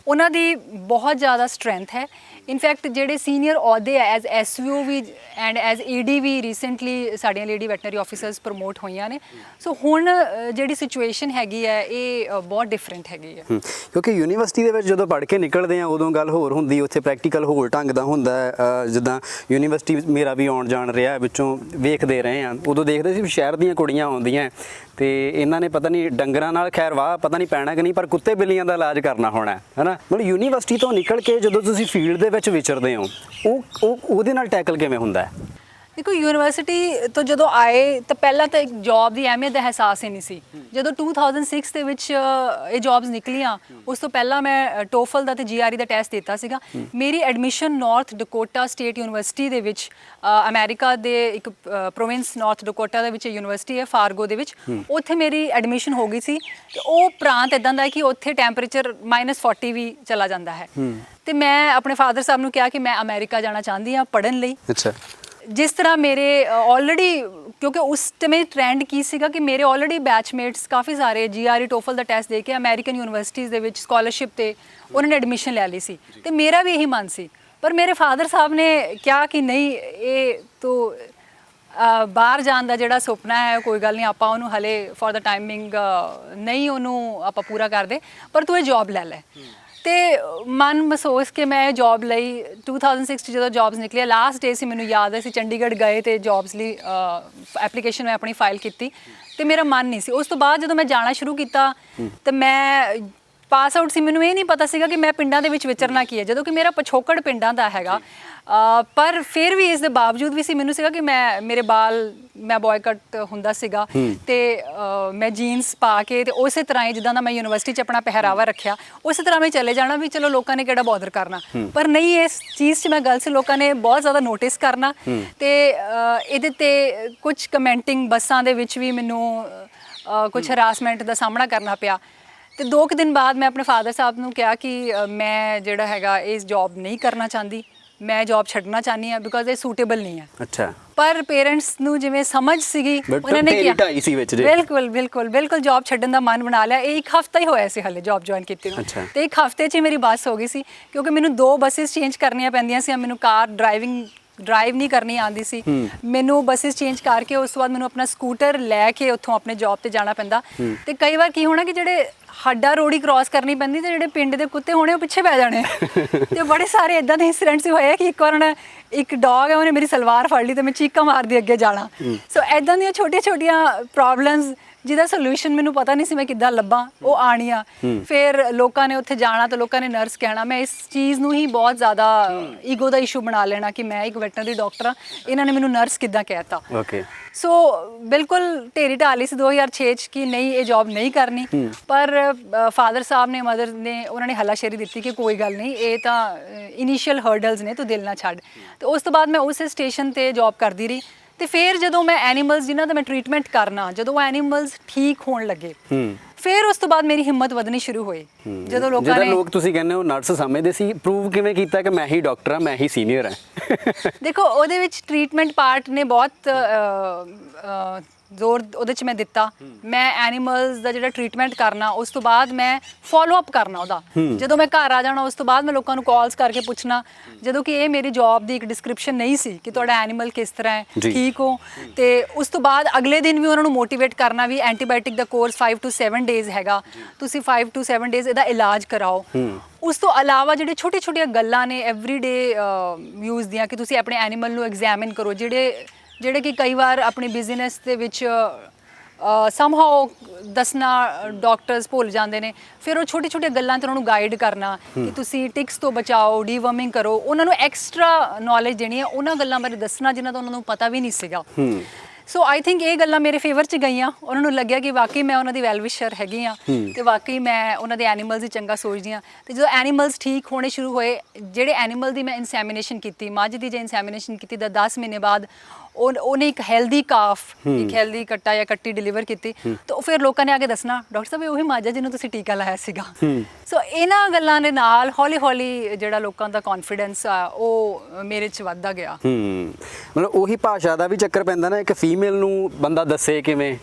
Speaker 1: ਉਹਨਾਂ ਦੀ ਬਹੁਤ ਜ਼ਿਆਦਾ ਸਟਰੈਂਥ ਹੈ। ਇਨਫੈਕਟ ਜਿਹੜੇ ਸੀਨੀਅਰ ਅਹੁਦੇ ਆ ਐਜ਼ ਐਸਯੂ ਵੀ ਐਂਡ ਐਜ਼ ਈਡੀ ਵੀ ਰੀਸੈਂਟਲੀ ਸਾਡੀਆਂ ਲੇਡੀ ਵੈਟਰਨਰੀ ਆਫੀਸਰਸ ਪ੍ਰਮੋਟ ਹੋਈਆਂ ਨੇ। ਸੋ ਹੁਣ ਜਿਹੜੀ ਸਿਚੁਏਸ਼ਨ ਹੈਗੀ ਹੈ ਇਹ ਬਹੁਤ ਡਿਫਰੈਂਟ ਹੈਗੀ ਹੈ।
Speaker 2: ਕਿਉਂਕਿ ਯੂਨੀਵਰਸਿਟੀ ਦੇ ਵਿੱਚ ਜਦੋਂ ਪੜ੍ਹ ਕੇ ਨਿਕਲਦੇ ਆ ਉਦੋਂ ਗੱਲ ਹੋਰ ਹੁੰਦੀ, ਉੱਥੇ ਪ੍ਰੈਕਟੀਕਲ ਹੋਰ ਢੰਗ ਦਾ ਹੁੰਦਾ ਹੈ। ਜਿੱਦਾਂ ਯੂਨੀਵਰਸਿਟੀ ਮੇਰਾ ਵੀ ਆਉਣ ਜਾਣ ਰਿਹਾ, ਵਿੱਚੋਂ ਵੇਖਦੇ ਰਹੇ ਆ, ਉਦੋਂ ਦੇਖਦੇ ਸੀ ਵੀ ਸ਼ਹਿਰ ਦੀਆਂ ਕੁੜੀਆਂ ਆਉਂਦੀਆਂ ਤੇ ਇਹਨਾਂ ਨੇ ਪਤਾ ਨਹੀਂ ਡੰਗਰਾਂ ਨਾਲ ਖੈਰ ਵਾਹ ਪਤਾ ਨਹੀਂ ਪੈਣਾ ਕਿ ਨਹੀਂ, ਪਰ ਕੁੱਤੇ ਬਿੱਲੀਆਂ ਦਾ ਇਲਾਜ ਕਰਨਾ ਹੋਣਾ ਹੈ ਨਾ। ਮਤਲਬ ਯੂਨੀਵਰਸਿਟੀ ਤੋਂ ਨਿਕਲ ਕੇ ਜਦੋਂ ਤੁਸੀਂ ਫੀਲਡ ਦੇ ਵਿੱਚ ਵਿਚਰਦੇ ਹੋ ਉਹਦੇ ਨਾਲ ਟੈਕਲ ਕਿਵੇਂ ਹੁੰਦਾ ਹੈ?
Speaker 1: ਦੇਖੋ ਯੂਨੀਵਰਸਿਟੀ ਤੋਂ ਜਦੋਂ ਆਏ ਤਾਂ ਪਹਿਲਾਂ ਤਾਂ ਇੱਕ ਜੌਬ ਦੀ ਅਹਿਮੀਅਤ ਦਾ ਅਹਿਸਾਸ ਹੀ ਨਹੀਂ ਸੀ। ਜਦੋਂ 2006 ਦੇ ਵਿੱਚ ਇਹ ਜੌਬਸ ਨਿਕਲੀਆਂ ਉਸ ਤੋਂ ਪਹਿਲਾਂ ਮੈਂ ਟੋਫਲ ਦਾ ਤੇ GRE ਦਾ ਟੈਸਟ ਦਿੱਤਾ ਸੀਗਾ। ਮੇਰੀ admission north Dakota state university ਦੇ ਵਿੱਚ, ਅਮਰੀਕਾ ਦੇ ਇੱਕ ਪ੍ਰੋਵਿੰਸ ਨਾਰਥ ਡਕੋਟਾ ਦੇ ਵਿੱਚ ਯੂਨੀਵਰਸਿਟੀ ਹੈ ਫਾਰਗੋ ਦੇ ਵਿੱਚ, ਉੱਥੇ ਮੇਰੀ ਐਡਮਿਸ਼ਨ ਹੋ ਗਈ ਸੀ। ਤੇ ਉਹ ਪ੍ਰਾਂਤ ਇਦਾਂ ਦਾ ਹੈ ਕਿ ਉੱਥੇ ਟੈਂਪਰੇਚਰ -40 ਵੀ ਚਲਾ ਜਾਂਦਾ ਹੈ। ਤੇ ਮੈਂ ਆਪਣੇ ਫਾਦਰ ਸਾਹਿਬ ਨੂੰ ਕਿਹਾ ਕਿ ਮੈਂ ਅਮਰੀਕਾ ਜਾਣਾ ਚਾਹੁੰਦੀ ਹਾਂ ਪੜ੍ਹਨ ਲਈ।
Speaker 2: ਅੱਛਾ।
Speaker 1: ਜਿਸ ਤਰ੍ਹਾਂ ਮੇਰੇ ਆਲਰੇਡੀ, ਕਿਉਂਕਿ ਉਸ ਸਮੇਂ ਟ੍ਰੈਂਡ ਕੀ ਸੀਗਾ ਕਿ ਮੇਰੇ ਆਲਰੇਡੀ ਬੈਚਮੇਟਸ ਕਾਫੀ ਸਾਰੇ GRE ਟੋਫਲ ਦਾ ਟੈਸਟ ਦੇ ਕੇ ਅਮਰੀਕਨ ਯੂਨੀਵਰਸਿਟੀਜ਼ ਦੇ ਵਿੱਚ ਸਕਾਲਰਸ਼ਿਪ ਤੇ ਉਹਨਾਂ ਨੇ ਐਡਮਿਸ਼ਨ ਲੈ ਲਈ ਸੀ ਤੇ ਮੇਰਾ ਵੀ ਇਹੀ ਮਨ ਸੀ। ਪਰ ਮੇਰੇ ਫਾਦਰ ਸਾਹਿਬ ਨੇ ਕਿਹਾ ਕਿ ਨਹੀਂ, ਇਹ ਤੋਂ ਬਾਹਰ ਜਾਣ ਦਾ ਜਿਹੜਾ ਸੁਪਨਾ ਹੈ ਕੋਈ ਗੱਲ ਨਹੀਂ, ਆਪਾਂ ਉਹਨੂੰ ਹਲੇ ਫॉर द ਟਾਈਮਿੰਗ ਨਹੀਂ ਉਹਨੂੰ ਆਪਾਂ ਪੂਰਾ ਕਰਦੇ, ਪਰ ਤੂੰ ਇਹ ਜੌਬ ਲੈ ਲੈ। ਤੇ ਮਨ ਮਹਿਸੂਸ ਕਿ ਮੈਂ ਜੌਬ ਲਈ 2006 ਜਦੋਂ ਜੌਬਸ ਨਿਕਲੀਆਂ, ਲਾਸਟ ਡੇ ਸੀ, ਮੈਨੂੰ ਯਾਦ ਹੈ ਅਸੀਂ ਚੰਡੀਗੜ੍ਹ ਗਏ ਤੇ ਜੌਬਸ ਲਈ ਐਪਲੀਕੇਸ਼ਨ ਮੈਂ ਆਪਣੀ ਫਾਈਲ ਕੀਤੀ ਤੇ ਮੇਰਾ ਮਨ ਨਹੀਂ ਸੀ। ਉਸ ਤੋਂ ਬਾਅਦ ਜਦੋਂ ਮੈਂ ਜਾਣਾ ਸ਼ੁਰੂ ਕੀਤਾ ਤੇ ਮੈਂ ਪਾਸ ਆਊਟ ਸੀ, ਮੈਨੂੰ ਇਹ ਨਹੀਂ ਪਤਾ ਸੀਗਾ ਕਿ ਮੈਂ ਪਿੰਡਾਂ ਦੇ ਵਿੱਚ ਵਿਚਰਨਾ ਕੀ ਹੈ, ਜਦੋਂ ਕਿ ਮੇਰਾ ਪਿਛੋਕੜ ਪਿੰਡਾਂ ਦਾ ਹੈਗਾ। ਪਰ ਫਿਰ ਵੀ ਇਸ ਦੇ ਬਾਵਜੂਦ ਵੀ ਸੀ ਮੈਨੂੰ ਸੀਗਾ ਕਿ ਮੇਰੇ ਮੈਂ ਬॉयਕਟ ਹੁੰਦਾ ਸੀਗਾ ਤੇ ਮੈਂ ਜੀਨਸ ਪਾ ਕੇ ਤੇ ਉਸੇ ਤਰ੍ਹਾਂ ਹੀ ਜਿੱਦਾਂ ਦਾ ਮੈਂ ਯੂਨੀਵਰਸਿਟੀ 'ਚ ਆਪਣਾ ਪਹਿਰਾਵਾ ਰੱਖਿਆ ਉਸੇ ਤਰ੍ਹਾਂ ਮੈਂ ਚਲੇ ਜਾਣਾ ਵੀ ਚਲੋ ਲੋਕਾਂ ਨੇ ਕਿਹੜਾ ਬੌਦਰ ਕਰਨਾ। ਪਰ ਨਹੀਂ, ਇਸ ਚੀਜ਼ 'ਚ ਮੈਂ ਗਲਤ ਸੀ, ਲੋਕਾਂ ਨੇ ਬਹੁਤ ਜ਼ਿਆਦਾ ਨੋਟਿਸ ਕਰਨਾ ਤੇ ਇਹਦੇ ਤੇ ਕੁਝ ਕਮੈਂਟਿੰਗ ਬੱਸਾਂ ਦੇ ਵਿੱਚ ਵੀ ਮੈਨੂੰ ਕੁਝ ਹਰਾਸਮੈਂਟ ਦਾ ਸਾਹਮਣਾ ਕਰਨਾ ਪਿਆ। ਤੇ 2 ਕੁ ਦਿਨ ਬਾਅਦ ਮੈਂ ਆਪਣੇ ਫਾਦਰ ਸਾਹਿਬ ਨੂੰ ਕਿਹਾ ਕਿ ਮੈਂ ਜਿਹੜਾ ਹੈਗਾ ਇਸ ਜੌਬ ਨਹੀਂ ਕਰਨਾ ਚਾਹੁੰਦੀ, ਮੈਂ ਜੌਬ ਛੱਡਣਾ ਚਾਹਨੀ ਹਾਂ ਬਿਕੋਜ਼ ਇਹ ਸੂਟੇਬਲ ਨਹੀਂ ਹੈ। ਅੱਛਾ। ਪਰ ਪੇਰੈਂਟਸ ਨੂੰ ਜਿਵੇਂ ਸਮਝ ਸੀਗੀ ਉਹਨਾਂ ਨੇ ਕਿਹਾ ਬਿਲਕੁਲ ਜੌਬ ਛੱਡਣ ਦਾ ਮਨ ਬਣਾ ਲਿਆ। ਇਹ 1 ਹਫ਼ਤਾ ਹੀ ਹੋਇਆ ਸੀ ਹਲੇ ਜੌਬ ਜੁਆਇਨ ਕੀਤੀ ਨੂੰ ਤੇ 1 ਹਫ਼ਤੇ 'ਚ ਮੇਰੀ ਬੱਸ ਹੋ ਗਈ ਸੀ ਕਿਉਂਕਿ ਮੈਨੂੰ 2 ਬੱਸਿਸ ਚੇਂਜ ਕਰਨੀਆਂ ਪੈਂਦੀਆਂ ਸੀ। ਮੈਨੂੰ ਕਾਰ ਡਰਾਈਵ ਨਹੀਂ ਕਰਨੀ ਆਉਂਦੀ ਸੀ, ਮੈਨੂੰ ਬੱਸਿਸ ਚੇਂਜ ਕਰਕੇ ਉਸ ਤੋਂ ਬਾਅਦ ਮੈਨੂੰ ਆਪਣਾ ਸਕੂਟਰ ਲੈ ਕੇ ਉੱਥੋਂ ਆਪਣੇ ਜੌਬ ਤੇ ਜਾਣਾ ਪੈਂਦਾ। ਤੇ ਕਈ ਵਾਰ ਕੀ ਹੋਣਾ ਕਿ ਜਿਹੜੇ ਹੱਡਾ ਰੋੜੀ ਕ੍ਰਾਸ ਕਰਨੀ ਪੈਂਦੀ ਤੇ ਜਿਹੜੇ ਪਿੰਡ ਦੇ ਕੁੱਤੇ ਹੋਣੇ ਉਹ ਪਿੱਛੇ ਪੈ ਜਾਣੇ। ਤੇ ਬੜੇ ਸਾਰੇ ਇਦਾਂ ਦੇ ਇੰਸੀਡੈਂਟਸ ਹੋਏ ਕਿ ਇੱਕ ਵਾਰ ਇੱਕ ਡੌਗ ਹੈ ਉਹਨੇ ਮੇਰੀ ਸਲਵਾਰ ਫੜ ਲਈ ਤੇ ਮੈਂ ਚੀਕਾਂ ਮਾਰਦੀ ਅੱਗੇ ਜਾਣਾ। ਸੋ ਇਦਾਂ ਦੀਆਂ ਛੋਟੀਆਂ ਪ੍ਰੋਬਲਮਸ ਜਿਹਦਾ ਸੋਲੂਸ਼ਨ ਮੈਨੂੰ ਪਤਾ ਨਹੀਂ ਸੀ ਮੈਂ ਕਿੱਦਾਂ ਲੱਭਾਂ, ਉਹ ਆਣੀਆਂ। ਫਿਰ ਲੋਕਾਂ ਨੇ ਉੱਥੇ ਜਾਣਾ ਤਾਂ ਲੋਕਾਂ ਨੇ ਨਰਸ ਕਹਿਣਾ। ਮੈਂ ਇਸ ਚੀਜ਼ ਨੂੰ ਹੀ ਬਹੁਤ ਜ਼ਿਆਦਾ ਈਗੋ ਦਾ ਇਸ਼ੂ ਬਣਾ ਲੈਣਾ ਕਿ ਮੈਂ ਇੱਕ ਵੈਟਰਨਰੀ ਡਾਕਟਰ ਹਾਂ, ਇਹਨਾਂ ਨੇ ਮੈਨੂੰ ਨਰਸ ਕਿੱਦਾਂ ਕਹਿਤਾ। ਸੋ ਬਿਲਕੁਲ ਢੇਰੀ ਢਾਲੀ ਸੀ 2006 'ਚ ਕਿ ਨਹੀਂ ਇਹ ਜੌਬ ਨਹੀਂ ਕਰਨੀ। ਪਰ ਫਾਦਰ ਸਾਹਿਬ ਨੇ, ਮਦਰ ਨੇ, ਉਹਨਾਂ ਨੇ ਹੱਲਾਸ਼ੇਰੀ ਦਿੱਤੀ ਕਿ ਕੋਈ ਗੱਲ ਨਹੀਂ, ਇਹ ਤਾਂ ਇਨੀਸ਼ੀਅਲ ਹਰਡਲਸ ਨੇ, ਤੂੰ ਦਿਲ ਨਾ ਛੱਡ। ਤੇ ਉਸ ਤੋਂ ਬਾਅਦ ਮੈਂ ਉਸੇ ਸਟੇਸ਼ਨ ਤੇ ਜੌਬ ਕਰਦੀ ਰਹੀ। ਤੇ ਫਿਰ ਜਦੋਂ ਮੈਂ ਐਨੀਮਲਸ ਜਿਨ੍ਹਾਂ ਦਾ ਮੈਂ ਟ੍ਰੀਟਮੈਂਟ ਕਰਨਾ, ਜਦੋਂ ਐਨੀਮਲਸ ਠੀਕ ਹੋਣ ਲੱਗੇ ਫਿਰ ਉਸ ਤੋਂ ਬਾਅਦ ਮੇਰੀ ਹਿੰਮਤ ਵਧਣੀ ਸ਼ੁਰੂ ਹੋਈ। ਜਦੋਂ ਲੋਕ ਤੁਸੀਂ ਕਹਿੰਦੇ ਹੋ ਨਰਸ ਸਮਝਦੇ ਸੀ, ਪ੍ਰੂਵ ਕਿਵੇਂ ਕੀਤਾ ਕਿ ਮੈਂ ਹੀ ਡਾਕਟਰ ਹਾਂ, ਮੈਂ ਹੀ ਸੀਨੀਅਰ ਹਾਂ? ਦੇਖੋ ਉਹਦੇ ਵਿੱਚ ਟ੍ਰੀਟਮੈਂਟ ਪਾਰਟ ਨੇ ਬਹੁਤ ਜ਼ੋਰ ਉਹਦੇ 'ਚ ਮੈਂ ਦਿੱਤਾ। ਮੈਂ ਐਨੀਮਲਸ ਦਾ ਜਿਹੜਾ ਟ੍ਰੀਟਮੈਂਟ ਕਰਨਾ, ਉਸ ਤੋਂ ਬਾਅਦ ਮੈਂ ਫੋਲੋ ਅਪ ਕਰਨਾ ਉਹਦਾ। ਜਦੋਂ ਮੈਂ ਘਰ ਆ ਜਾਣਾ ਉਸ ਤੋਂ ਬਾਅਦ ਮੈਂ ਲੋਕਾਂ ਨੂੰ ਕਾਲਸ ਕਰਕੇ ਪੁੱਛਣਾ, ਜਦੋਂ ਕਿ ਇਹ ਮੇਰੀ ਜੌਬ ਦੀ ਇੱਕ ਡਿਸਕ੍ਰਿਪਸ਼ਨ ਨਹੀਂ ਸੀ ਕਿ ਤੁਹਾਡਾ ਐਨੀਮਲ ਕਿਸ ਤਰ੍ਹਾਂ ਹੈ, ਠੀਕ ਹੋ। ਤੇ ਉਸ ਤੋਂ ਬਾਅਦ ਅਗਲੇ ਦਿਨ ਵੀ ਉਹਨਾਂ ਨੂੰ ਮੋਟੀਵੇਟ ਕਰਨਾ ਵੀ ਐਂਟੀਬਾਇਓਟਿਕ ਦਾ ਕੋਰਸ 5 to 7 ਡੇਜ਼ ਹੈਗਾ, ਤੁਸੀਂ 5 to 7 ਡੇਜ਼ ਇਹਦਾ ਇਲਾਜ ਕਰਾਓ। ਉਸ ਤੋਂ ਇਲਾਵਾ ਜਿਹੜੇ ਛੋਟੀਆਂ ਗੱਲਾਂ ਨੇ ਐਵਰੀਡੇ ਯੂਜ਼ ਦੀਆਂ ਕਿ ਤੁਸੀਂ ਆਪਣੇ ਐਨੀਮਲ ਨੂੰ ਐਗਜ਼ਾਮਿਨ ਕਰੋ, ਜਿਹੜੇ ਕਿ ਕਈ ਵਾਰ ਆਪਣੀ ਬਿਜ਼ਨਸ ਦੇ ਵਿੱਚ ਸਮਹਾਓ ਦੱਸਣਾ ਡਾਕਟਰਸ ਭੁੱਲ ਜਾਂਦੇ ਨੇ। ਫਿਰ ਉਹ ਛੋਟੀਆਂ ਗੱਲਾਂ ਤੇ ਉਹਨਾਂ ਨੂੰ ਗਾਈਡ ਕਰਨਾ ਕਿ ਤੁਸੀਂ ਟਿਕਸ ਤੋਂ ਬਚਾਓ, ਡੀਵਰਮਿੰਗ ਕਰੋ, ਉਹਨਾਂ ਨੂੰ ਐਕਸਟਰਾ ਨੌਲੇਜ ਦੇਣੀ ਹੈ, ਉਹਨਾਂ ਗੱਲਾਂ ਬਾਰੇ ਦੱਸਣਾ ਜਿਨ੍ਹਾਂ ਦਾ ਉਹਨਾਂ ਨੂੰ ਪਤਾ ਵੀ ਨਹੀਂ ਸੀਗਾ। ਸੋ ਆਈ ਥਿੰਕ ਇਹ ਗੱਲਾਂ ਮੇਰੇ ਫੇਵਰ 'ਚ ਗਈਆਂ, ਉਹਨਾਂ ਨੂੰ ਲੱਗਿਆ ਕਿ ਵਾਕਈ ਮੈਂ ਉਹਨਾਂ ਦੀ ਵੈਲ ਵਿਸ਼ਰ ਹੈਗੀ ਆ ਤੇ ਵਾਕਈ ਮੈਂ ਉਹਨਾਂ ਦੇ ਐਨੀਮਲਸ ਦੀ ਚੰਗਾ ਸੋਚਦੀ ਆ। ਤੇ ਜਦੋਂ ਐਨੀਮਲਸ ਠੀਕ ਹੋਣੇ ਸ਼ੁਰੂ ਹੋਏ, ਜਿਹੜੇ ਐਨੀਮਲ ਦੀ ਮੈਂ ਇਨਸੈਮੀਨੇਸ਼ਨ ਕੀਤੀ, ਮੱਝ ਦੀ ਜੇ ਇਨਸੈਮੀਨੇਸ਼ਨ ਕੀਤੀ ਤਾਂ 10 ਮਹੀਨੇ ਬਾਅਦ ਉਹਨੇ ਇੱਕ ਹੈਲਦੀ ਕਾਫ, ਇੱਕ ਹੈਲਦੀ ਕੱਟਾ ਜਾਂ ਕੱਟੀ ਡਿਲੀਵਰ ਕੀਤੀ। ਤਾਂ ਫਿਰ ਲੋਕਾਂ ਨੇ ਆ ਕੇ ਦੱਸਣਾ, ਡਾਕਟਰ ਸਾਹਿਬ ਇਹ ਉਹੀ ਮੱਝ ਹੈ ਜਿਹਨੂੰ ਤੁਸੀਂ ਟੀਕਾ ਲਾਇਆ ਸੀਗਾ। ਸੋ ਇਹਨਾਂ ਗੱਲਾਂ ਦੇ ਨਾਲ ਹੌਲੀ ਹੌਲੀ ਜਿਹੜਾ ਲੋਕਾਂ ਦਾ ਕੌਨਫੀਡੈਂਸ ਆ ਉਹ ਮੇਰੇ 'ਚ ਵੱਧਦਾ ਗਿਆ।
Speaker 2: ਮਤਲਬ ਉਹੀ ਭਾਸ਼ਾ ਦਾ ਵੀ ਚੱਕਰ ਪੈਂਦਾ ਨਾ, ਇੱਕ ਫੀਮੇਲ ਨੂੰ ਬੰਦਾ ਦੱਸੇ ਕਿਵੇਂ,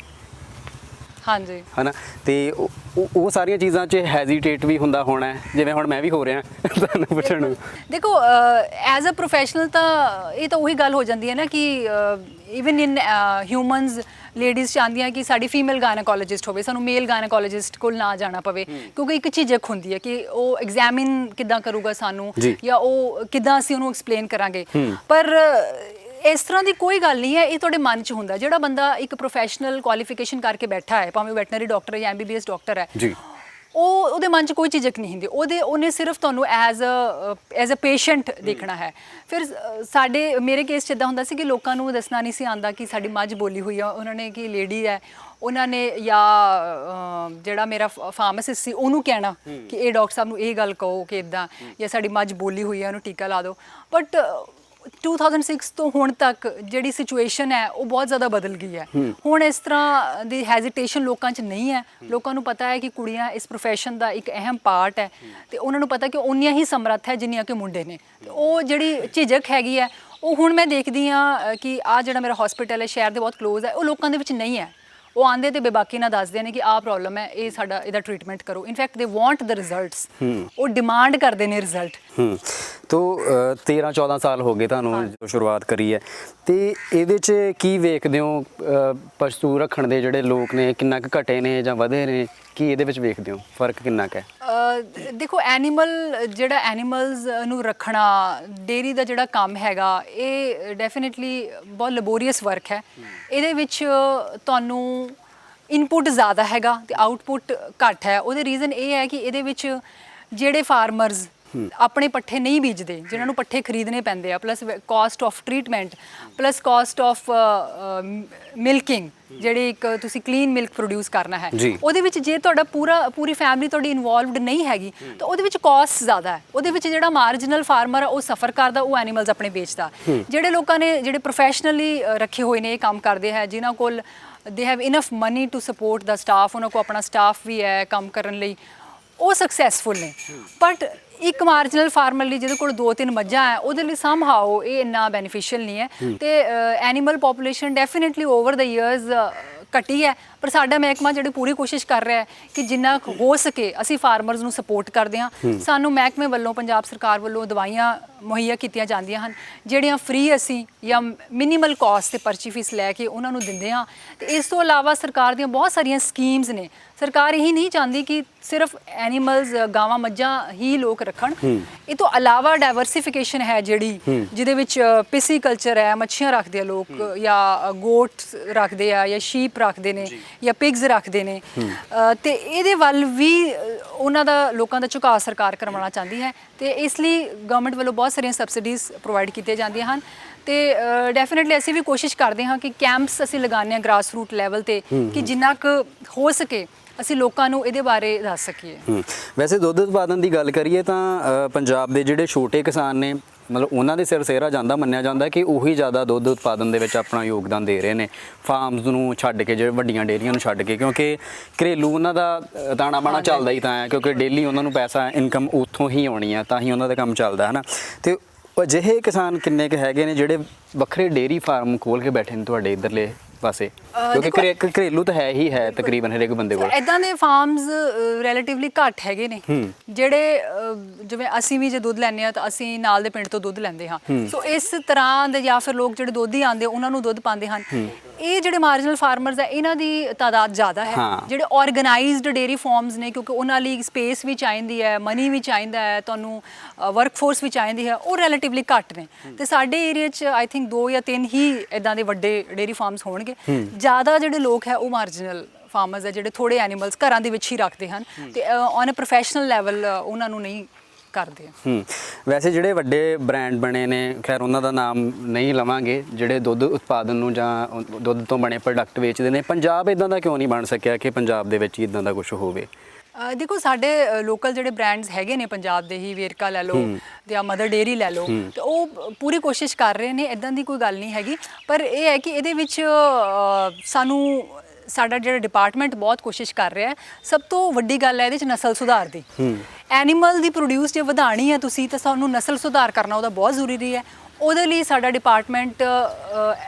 Speaker 1: ਹਾਂਜੀ
Speaker 2: ਹਨਾ, ਤੇ ਉਹ ਸਾਰੀਆਂ ਚੀਜ਼ਾਂ 'ਚ ਹੈਜ਼ੀਟੇਟ ਵੀ ਹੁੰਦਾ ਹੋਣਾ, ਜਿਵੇਂ ਹੁਣ ਮੈਂ ਵੀ ਹੋ ਰਿਹਾ ਤੁਹਾਨੂੰ ਪੁੱਛਣ ਨੂੰ।
Speaker 1: ਦੇਖੋ ਐਜ਼ ਅ ਪ੍ਰੋਫੈਸ਼ਨਲ ਤਾਂ ਇਹ ਤਾਂ ਉਹੀ ਗੱਲ ਹੋ ਜਾਂਦੀ ਹੈ ਨਾ ਕਿ ਇਵਨ ਇਨ ਹਿਊਮਨਸ ਲੇਡੀਜ਼ ਚਾਹੁੰਦੀਆਂ ਕਿ ਸਾਡੀ ਫੀਮੇਲ ਗਾਇਨੋਕੋਲੋਜਿਸਟ ਹੋਵੇ, ਸਾਨੂੰ ਮੇਲ ਗਾਇਨੋਕੋਲੋਜਿਸਟ ਕੋਲ ਨਾ ਜਾਣਾ ਪਵੇ, ਕਿਉਂਕਿ ਇੱਕ ਝਿਜਕ ਹੁੰਦੀ ਹੈ ਕਿ ਉਹ ਐਗਜ਼ਾਮਿਨ ਕਿੱਦਾਂ ਕਰੂਗਾ ਸਾਨੂੰ, ਜਾਂ ਉਹ ਕਿੱਦਾਂ ਅਸੀਂ ਉਹਨੂੰ ਐਕਸਪਲੇਨ ਕਰਾਂਗੇ। ਪਰ ਇਸ ਤਰ੍ਹਾਂ ਦੀ ਕੋਈ ਗੱਲ ਨਹੀਂ ਹੈ, ਇਹ ਤੁਹਾਡੇ ਮਨ 'ਚ ਹੁੰਦਾ। ਜਿਹੜਾ ਬੰਦਾ ਇੱਕ ਪ੍ਰੋਫੈਸ਼ਨਲ ਕੁਆਲੀਫਿਕੇਸ਼ਨ ਕਰਕੇ ਬੈਠਾ ਹੈ, ਭਾਵੇਂ ਵੈਟਨਰੀ ਡਾਕਟਰ ਹੈ ਜਾਂ MBBS ਡਾਕਟਰ ਹੈ, ਉਹਦੇ ਮਨ 'ਚ ਕੋਈ ਝਿਜਕ ਨਹੀਂ ਹੁੰਦੀ। ਉਹਨੇ ਸਿਰਫ ਤੁਹਾਨੂੰ ਐਜ਼ ਅ ਪੇਸ਼ੈਂਟ ਦੇਖਣਾ ਹੈ। ਫਿਰ ਮੇਰੇ ਕੇਸ 'ਚ ਇੱਦਾਂ ਹੁੰਦਾ ਸੀ ਕਿ ਲੋਕਾਂ ਨੂੰ ਦੱਸਣਾ ਨਹੀਂ ਸੀ ਆਉਂਦਾ ਕਿ ਸਾਡੀ ਮੱਝ ਬੋਲੀ ਹੋਈ ਆ। ਉਹਨਾਂ ਨੇ ਕਿ ਲੇਡੀ ਹੈ, ਉਹਨਾਂ ਨੇ ਜਾਂ ਜਿਹੜਾ ਮੇਰਾ ਫਾਰਮਾਸਿਸਟ ਸੀ ਉਹਨੂੰ ਕਹਿਣਾ ਕਿ ਇਹ ਡਾਕਟਰ ਸਾਹਿਬ ਨੂੰ ਇਹ ਗੱਲ ਕਹੋ ਕਿ ਇੱਦਾਂ, ਜਾਂ ਸਾਡੀ ਮੱਝ ਬੋਲੀ ਹੋਈ ਹੈ ਉਹਨੂੰ ਟੀਕਾ ਲਾ ਦਿਓ। ਬਟ 2006 ਤੋਂ ਹੁਣ ਤੱਕ ਜਿਹੜੀ ਸਿਚੁਏਸ਼ਨ ਹੈ ਉਹ ਬਹੁਤ ਜ਼ਿਆਦਾ ਬਦਲ ਗਈ ਹੈ। ਹੁਣ ਇਸ ਤਰ੍ਹਾਂ ਦੀ ਹੈਜ਼ਿਟੇਸ਼ਨ ਲੋਕਾਂ 'ਚ ਨਹੀਂ ਹੈ। ਲੋਕਾਂ ਨੂੰ ਪਤਾ ਹੈ ਕਿ ਕੁੜੀਆਂ ਇਸ ਪ੍ਰੋਫੈਸ਼ਨ ਦਾ ਇੱਕ ਅਹਿਮ ਪਾਰਟ ਹੈ ਤੇ ਉਹਨਾਂ ਨੂੰ ਪਤਾ ਕਿ ਉਨੀਆਂ ਹੀ ਸਮਰੱਥ ਹੈ ਜਿੰਨੀਆਂ ਕਿ ਮੁੰਡੇ ਨੇ। ਤੇ ਉਹ ਜਿਹੜੀ ਝਿਜਕ ਹੈਗੀ ਹੈ ਉਹ ਹੁਣ ਮੈਂ ਦੇਖਦੀ ਹਾਂ ਕਿ ਆਹ ਜਿਹੜਾ ਮੇਰਾ ਹਸਪੀਟਲ ਹੈ ਸ਼ਹਿਰ ਦੇ ਬਹੁਤ ਕਲੋਜ਼ ਹੈ, ਉਹ ਲੋਕਾਂ ਦੇ ਵਿੱਚ ਨਹੀਂ ਹੈ। ਉਹ ਆਉਂਦੇ ਤੇ ਬੇਬਾਕੀ ਨਾਲ ਦੱਸਦੇ ਨੇ ਕਿ ਆਹ ਪ੍ਰੋਬਲਮ ਹੈ, ਇਹ ਸਾਡਾ ਇਹਦਾ ਟ੍ਰੀਟਮੈਂਟ ਕਰੋ। In fact they want the results, ਉਹ ਡਿਮਾਂਡ ਕਰਦੇ ਨੇ ਰਿਜ਼ਲਟ।
Speaker 2: ਤੋ 13-14 ਸਾਲ ਹੋ ਗਏ ਤੁਹਾਨੂੰ ਸ਼ੁਰੂਆਤ ਕਰੀ ਹੈ, ਤੇ ਇਹਦੇ 'ਚ ਕੀ ਵੇਖਦੇ ਹੋ? ਪਸ਼ੂ ਰੱਖਣ ਦੇ ਜਿਹੜੇ ਲੋਕ ਨੇ ਕਿੰਨਾ ਕੁ ਘਟੇ ਨੇ ਜਾਂ ਵਧੇ ਨੇ, ਕੀ ਇਹਦੇ ਵਿੱਚ ਵੇਖਦੇ ਹੋ ਫਰਕ ਕਿੰਨਾ ਕੁ ਹੈ?
Speaker 1: ਦੇਖੋ ਐਨੀਮਲਸ ਨੂੰ ਰੱਖਣਾ, ਡੇਅਰੀ ਦਾ ਜਿਹੜਾ ਕੰਮ ਹੈਗਾ, ਇਹ ਡੈਫੀਨੇਟਲੀ ਬਹੁਤ ਲੈਬੋਰੀਅਸ ਵਰਕ ਹੈ। ਇਹਦੇ ਵਿੱਚ ਤੁਹਾਨੂੰ ਇਨਪੁਟ ਜ਼ਿਆਦਾ ਹੈਗਾ ਤੇ ਆਊਟਪੁੱਟ ਘੱਟ ਹੈ। ਉਹਦੇ ਰੀਜ਼ਨ ਇਹ ਹੈ ਕਿ ਇਹਦੇ ਵਿੱਚ ਜਿਹੜੇ ਫਾਰਮਰਸ ਆਪਣੇ ਪੱਠੇ ਨਹੀਂ ਬੀਜਦੇ, ਜਿਨ੍ਹਾਂ ਨੂੰ ਪੱਠੇ ਖਰੀਦਣੇ ਪੈਂਦੇ ਆ, plus caste of treatment, plus caste of milking, ਜਿਹੜੀ ਇੱਕ ਤੁਸੀਂ ਕਲੀਨ ਮਿਲਕ ਪ੍ਰੋਡਿਊਸ ਕਰਨਾ ਹੈ, ਉਹਦੇ ਵਿੱਚ ਜੇ ਤੁਹਾਡਾ ਪੂਰੀ ਫੈਮਿਲੀ ਤੁਹਾਡੀ ਇਨਵੋਲਵਡ ਨਹੀਂ ਹੈਗੀ ਤਾਂ ਉਹਦੇ ਵਿੱਚ ਕਾਸਟ ਜ਼ਿਆਦਾ ਹੈ। ਉਹਦੇ ਵਿੱਚ ਜਿਹੜਾ ਮਾਰਜਨਲ ਫਾਰਮਰ ਆ ਉਹ ਸਫਰ ਕਰਦਾ, ਉਹ ਐਨੀਮਲਸ ਆਪਣੇ ਵੇਚਦਾ। ਜਿਹੜੇ ਲੋਕਾਂ ਨੇ ਜਿਹੜੇ ਪ੍ਰੋਫੈਸ਼ਨਲੀ ਰੱਖੇ ਹੋਏ ਨੇ, ਇਹ ਕੰਮ ਕਰਦੇ ਹੈ, ਜਿਨ੍ਹਾਂ ਕੋਲ they have enough money to support the staff, ਉਹਨਾਂ ਕੋਲ ਆਪਣਾ ਸਟਾਫ ਵੀ ਹੈ ਕੰਮ ਕਰਨ ਲਈ, ਉਹ ਸਕਸੈਸਫੁਲ ਨੇ। ਬਟ ਇੱਕ ਮਾਰਜਨਲ ਫਾਰਮਰ ਲਈ ਜਿਹਦੇ ਕੋਲ 2-3 ਮੱਝਾਂ ਹੈ, ਉਹਦੇ ਲਈ ਸਮਹਾਓ ਇਹ ਇੰਨਾ ਬੈਨੀਫੀਸ਼ੀਅਲ ਨਹੀਂ ਹੈ। ਤੇ ਐਨੀਮਲ ਪੋਪੂਲੇਸ਼ਨ ਡੈਫੀਨੇਟਲੀ ਓਵਰ ਦ ਇਅਰਸ ਘਟੀ ਹੈ, ਪਰ ਸਾਡਾ ਮਹਿਕਮਾ ਜਿਹੜੀ ਪੂਰੀ ਕੋਸ਼ਿਸ਼ ਕਰ ਰਿਹਾ ਹੈ ਕਿ ਜਿੰਨਾ ਹੋ ਸਕੇ ਅਸੀਂ ਫਾਰਮਰਸ ਨੂੰ ਸਪੋਰਟ ਕਰਦੇ ਹਾਂ। ਸਾਨੂੰ ਮਹਿਕਮੇ ਵੱਲੋਂ, ਪੰਜਾਬ ਸਰਕਾਰ ਵੱਲੋਂ ਦਵਾਈਆਂ ਮੁਹੱਈਆ ਕੀਤੀਆਂ ਜਾਂਦੀਆਂ ਹਨ, ਜਿਹੜੀਆਂ ਫ੍ਰੀ ਅਸੀਂ ਜਾਂ ਮਿਨੀਮਲ ਕਾਸਟ ਤੇ ਪਰਚੀ ਫੀਸ ਲੈ ਕੇ ਉਹਨਾਂ ਨੂੰ ਦਿੰਦੇ ਹਾਂ। ਤੇ ਇਸ ਤੋਂ ਇਲਾਵਾ ਸਰਕਾਰ ਦੀਆਂ ਬਹੁਤ ਸਾਰੀਆਂ ਸਕੀਮਸ ਨੇ। ਸਰਕਾਰ ਇਹੀ ਨਹੀਂ ਚਾਹੁੰਦੀ ਕਿ ਸਿਰਫ ਐਨੀਮਲਸ, ਗਾਵਾਂ ਮੱਝਾਂ ਹੀ ਲੋਕ ਰੱਖਣ। ਇਹ ਤੋਂ ਇਲਾਵਾ ਡਾਇਵਰਸੀਫਿਕੇਸ਼ਨ ਹੈ ਜਿਹੜੀ, ਜਿਹਦੇ ਵਿੱਚ ਪਿਸੀਕਲਚਰ ਹੈ, ਮੱਛੀਆਂ ਰੱਖਦੇ ਆ ਲੋਕ, ਜਾਂ ਗੋਟਸ ਰੱਖਦੇ ਆ, ਜਾਂ ਸ਼ੀਪ ਰੱਖਦੇ ਨੇ, ਜਾਂ ਪਿਗਸ ਰੱਖਦੇ ਨੇ। ਤੇ ਇਹਦੇ ਵੱਲ ਵੀ ਉਹਨਾਂ ਦਾ, ਲੋਕਾਂ ਦਾ ਝੁਕਾਅ ਸਰਕਾਰ ਕਰਵਾਉਣਾ ਚਾਹੁੰਦੀ ਹੈ। ਤੇ ਇਸ ਲਈ ਗਵਰਨਮੈਂਟ ਵੱਲੋਂ ਬਹੁਤ ਸਾਰੀਆਂ ਸਬਸਿਡੀਜ਼ ਪ੍ਰੋਵਾਈਡ ਕੀਤੀਆਂ ਜਾਂਦੀਆਂ ਹਨ। ਤੇ ਡੈਫੀਨੇਟਲੀ ਅਸੀਂ ਵੀ ਕੋਸ਼ਿਸ਼ ਕਰਦੇ ਹਾਂ ਕਿ ਕੈਂਪਸ ਅਸੀਂ ਲਗਾਉਂਦੇ ਹਾਂ ਗ੍ਰਾਸ ਰੂਟ ਲੈਵਲ ਤੇ, ਕਿ ਜਿੰਨਾ ਕੁ ਹੋ ਸਕੇ ਅਸੀਂ ਲੋਕਾਂ ਨੂੰ ਇਹਦੇ ਬਾਰੇ ਦੱਸ ਸਕੀਏ।
Speaker 2: ਵੈਸੇ ਦੁੱਧ ਉਤਪਾਦਨ ਦੀ ਗੱਲ ਕਰੀਏ ਤਾਂ ਪੰਜਾਬ ਦੇ ਜਿਹੜੇ ਛੋਟੇ ਕਿਸਾਨ ਨੇ, ਮਤਲਬ ਉਹਨਾਂ ਦੇ ਸਿਰ ਸਿਹਰਾ ਜਾਂਦਾ, ਮੰਨਿਆ ਜਾਂਦਾ ਕਿ ਉਹੀ ਜ਼ਿਆਦਾ ਦੁੱਧ ਉਤਪਾਦਨ ਦੇ ਵਿੱਚ ਆਪਣਾ ਯੋਗਦਾਨ ਦੇ ਰਹੇ ਨੇ, ਫਾਰਮਸ ਨੂੰ ਛੱਡ ਕੇ, ਜਿਹੜੇ ਵੱਡੀਆਂ ਡੇਅਰੀਆਂ ਨੂੰ ਛੱਡ ਕੇ। ਕਿਉਂਕਿ ਘਰੇਲੂ ਉਹਨਾਂ ਦਾ ਦਾਣਾ ਬਾਣਾ ਚੱਲਦਾ ਹੀ ਤਾਂ ਹੈ, ਕਿਉਂਕਿ ਡੇਲੀ ਉਹਨਾਂ ਨੂੰ ਪੈਸਾ, ਇਨਕਮ ਉੱਥੋਂ ਹੀ ਆਉਣੀ ਆ, ਤਾਂ ਹੀ ਉਹਨਾਂ ਦਾ ਕੰਮ ਚੱਲਦਾ ਹੈ ਨਾ। ਤੇ ਅਜਿਹੇ ਕਿਸਾਨ ਕਿੰਨੇ ਕੁ ਹੈਗੇ ਨੇ ਜਿਹੜੇ ਵੱਖਰੇ ਡੇਅਰੀ ਫਾਰਮ ਖੋਲ੍ਹ ਕੇ ਬੈਠੇ ਨੇ ਤੁਹਾਡੇ ਇੱਧਰਲੇ ਪਾਸੇ? ਕਿਉਂਕਿ ਘਰੇਲੂ ਤਾਂ ਹੈ ਹੀ ਹੈ ਤਕਰੀਬਨ ਹਰੇਕ ਬੰਦੇ ਕੋਲ।
Speaker 1: ਇਦਾਂ ਦੇ ਫਾਰਮਸ ਰਿਲੇਟਿਵਲੀ ਘੱਟ ਹੈਗੇ ਨੇ, ਜਿਹੜੇ ਜਿਵੇਂ ਅਸੀਂ ਵੀ ਜੇ ਦੁੱਧ ਲੈਂਦੇ ਹਾਂ ਤਾਂ ਅਸੀਂ ਨਾਲ ਦੇ ਪਿੰਡ ਤੋਂ ਦੁੱਧ ਲੈਂਦੇ ਹਾਂ। ਸੋ ਇਸ ਤਰ੍ਹਾਂ ਦੇ, ਜਾਂ ਫਿਰ ਲੋਕ ਜਿਹੜੇ ਦੁੱਧ ਹੀ ਆਉਂਦੇ ਉਹਨਾਂ ਨੂੰ ਦੁੱਧ ਪਾਉਂਦੇ ਹਨ। ਇਹ ਜਿਹੜੇ ਮਾਰਜਨਲ ਫਾਰਮਰਸ ਹੈ, ਇਹਨਾਂ ਦੀ ਤਾਦਾਦ ਜ਼ਿਆਦਾ ਹੈ। ਜਿਹੜੇ ਆਰਗੇਨਾਈਜ਼ਡ ਡੇਅਰੀ ਫਾਰਮਸ ਨੇ, ਕਿਉਂਕਿ ਉਹਨਾਂ ਲਈ ਸਪੇਸ ਵੀ ਚਾਹੀਦੀ ਹੈ, ਮਨੀ ਵੀ ਚਾਹੀਦਾ ਹੈ, ਤੁਹਾਨੂੰ ਵਰਕਫੋਰਸ ਵੀ ਚਾਹੀਦੀ ਹੈ, ਉਹ ਰਿਲੇਟਿਵਲੀ ਘੱਟ ਨੇ। ਤੇ ਸਾਡੇ ਏਰੀਆ 'ਚ ਆਈ ਥਿੰਕ 2 ਜਾਂ 3 ਹੀ ਇੱਦਾਂ ਦੇ ਵੱਡੇ ਡੇਅਰੀ ਫਾਰਮਸ ਹੋਣਗੇ। ਜ਼ਿਆਦਾ ਜਿਹੜੇ ਲੋਕ ਹੈ ਉਹ ਮਾਰਜਨਲ ਫਾਰਮਰਸ ਹੈ, ਜਿਹੜੇ ਥੋੜੇ ਐਨੀਮਲਸ ਘਰਾਂ ਦੇ ਵਿੱਚ ਹੀ ਰੱਖਦੇ ਹਨ ਤੇ ਔਨ ਅ ਪ੍ਰੋਫੈਸ਼ਨਲ ਲੈਵਲ ਉਹਨਾਂ ਨੂੰ ਨਹੀਂ ਕਰਦੇ ਆ।
Speaker 2: ਵੈਸੇ ਜਿਹੜੇ ਵੱਡੇ ਬ੍ਰਾਂਡ ਬਣੇ ਨੇ, ਖੈਰ ਉਹਨਾਂ ਦਾ ਨਾਮ ਨਹੀਂ ਲਵਾਂਗੇ, ਜਿਹੜੇ ਦੁੱਧ ਉਤਪਾਦਨ ਨੂੰ ਜਾਂ ਦੁੱਧ ਤੋਂ ਬਣੇ ਪ੍ਰੋਡਕਟ ਵੇਚਦੇ ਨੇ, ਪੰਜਾਬ ਇਦਾਂ ਦਾ ਕਿਉਂ ਨਹੀਂ ਬਣ ਸਕਿਆ ਕਿ ਪੰਜਾਬ ਦੇ ਵਿੱਚ ਹੀ ਇਦਾਂ ਦਾ ਕੁਝ ਹੋਵੇ?
Speaker 1: ਦੇਖੋ ਸਾਡੇ ਲੋਕਲ ਜਿਹੜੇ ਬ੍ਰਾਂਡਸ ਹੈਗੇ ਨੇ ਪੰਜਾਬ ਦੇ ਹੀ, ਵੇਰਕਾ ਲੈ ਲਓ ਜਾਂ ਮਦਰ ਡੇਅਰੀ ਲੈ ਲਓ, ਤੇ ਉਹ ਪੂਰੀ ਕੋਸ਼ਿਸ਼ ਕਰ ਰਹੇ ਨੇ, ਇਦਾਂ ਦੀ ਕੋਈ ਗੱਲ ਨਹੀਂ ਹੈਗੀ। ਪਰ ਇਹ ਹੈ ਕਿ ਇਹਦੇ ਵਿੱਚ ਸਾਡਾ ਜਿਹੜਾ ਡਿਪਾਰਟਮੈਂਟ ਬਹੁਤ ਕੋਸ਼ਿਸ਼ ਕਰ ਰਿਹਾ ਹੈ। ਸਭ ਤੋਂ ਵੱਡੀ ਗੱਲ ਹੈ ਇਹਦੇ ਵਿੱਚ ਨਸਲ ਸੁਧਾਰ ਦੀ। ਐਨੀਮਲ ਦੀ ਪ੍ਰੋਡਿਊਸ ਜੇ ਵਧਾਣੀ ਹੈ ਤੁਸੀਂ, ਤਾਂ ਸਾਨੂੰ ਨਸਲ ਸੁਧਾਰ ਕਰਨਾ ਉਹਦਾ ਬਹੁਤ ਜ਼ਰੂਰੀ ਹੈ। ਉਹਦੇ ਲਈ ਸਾਡਾ ਡਿਪਾਰਟਮੈਂਟ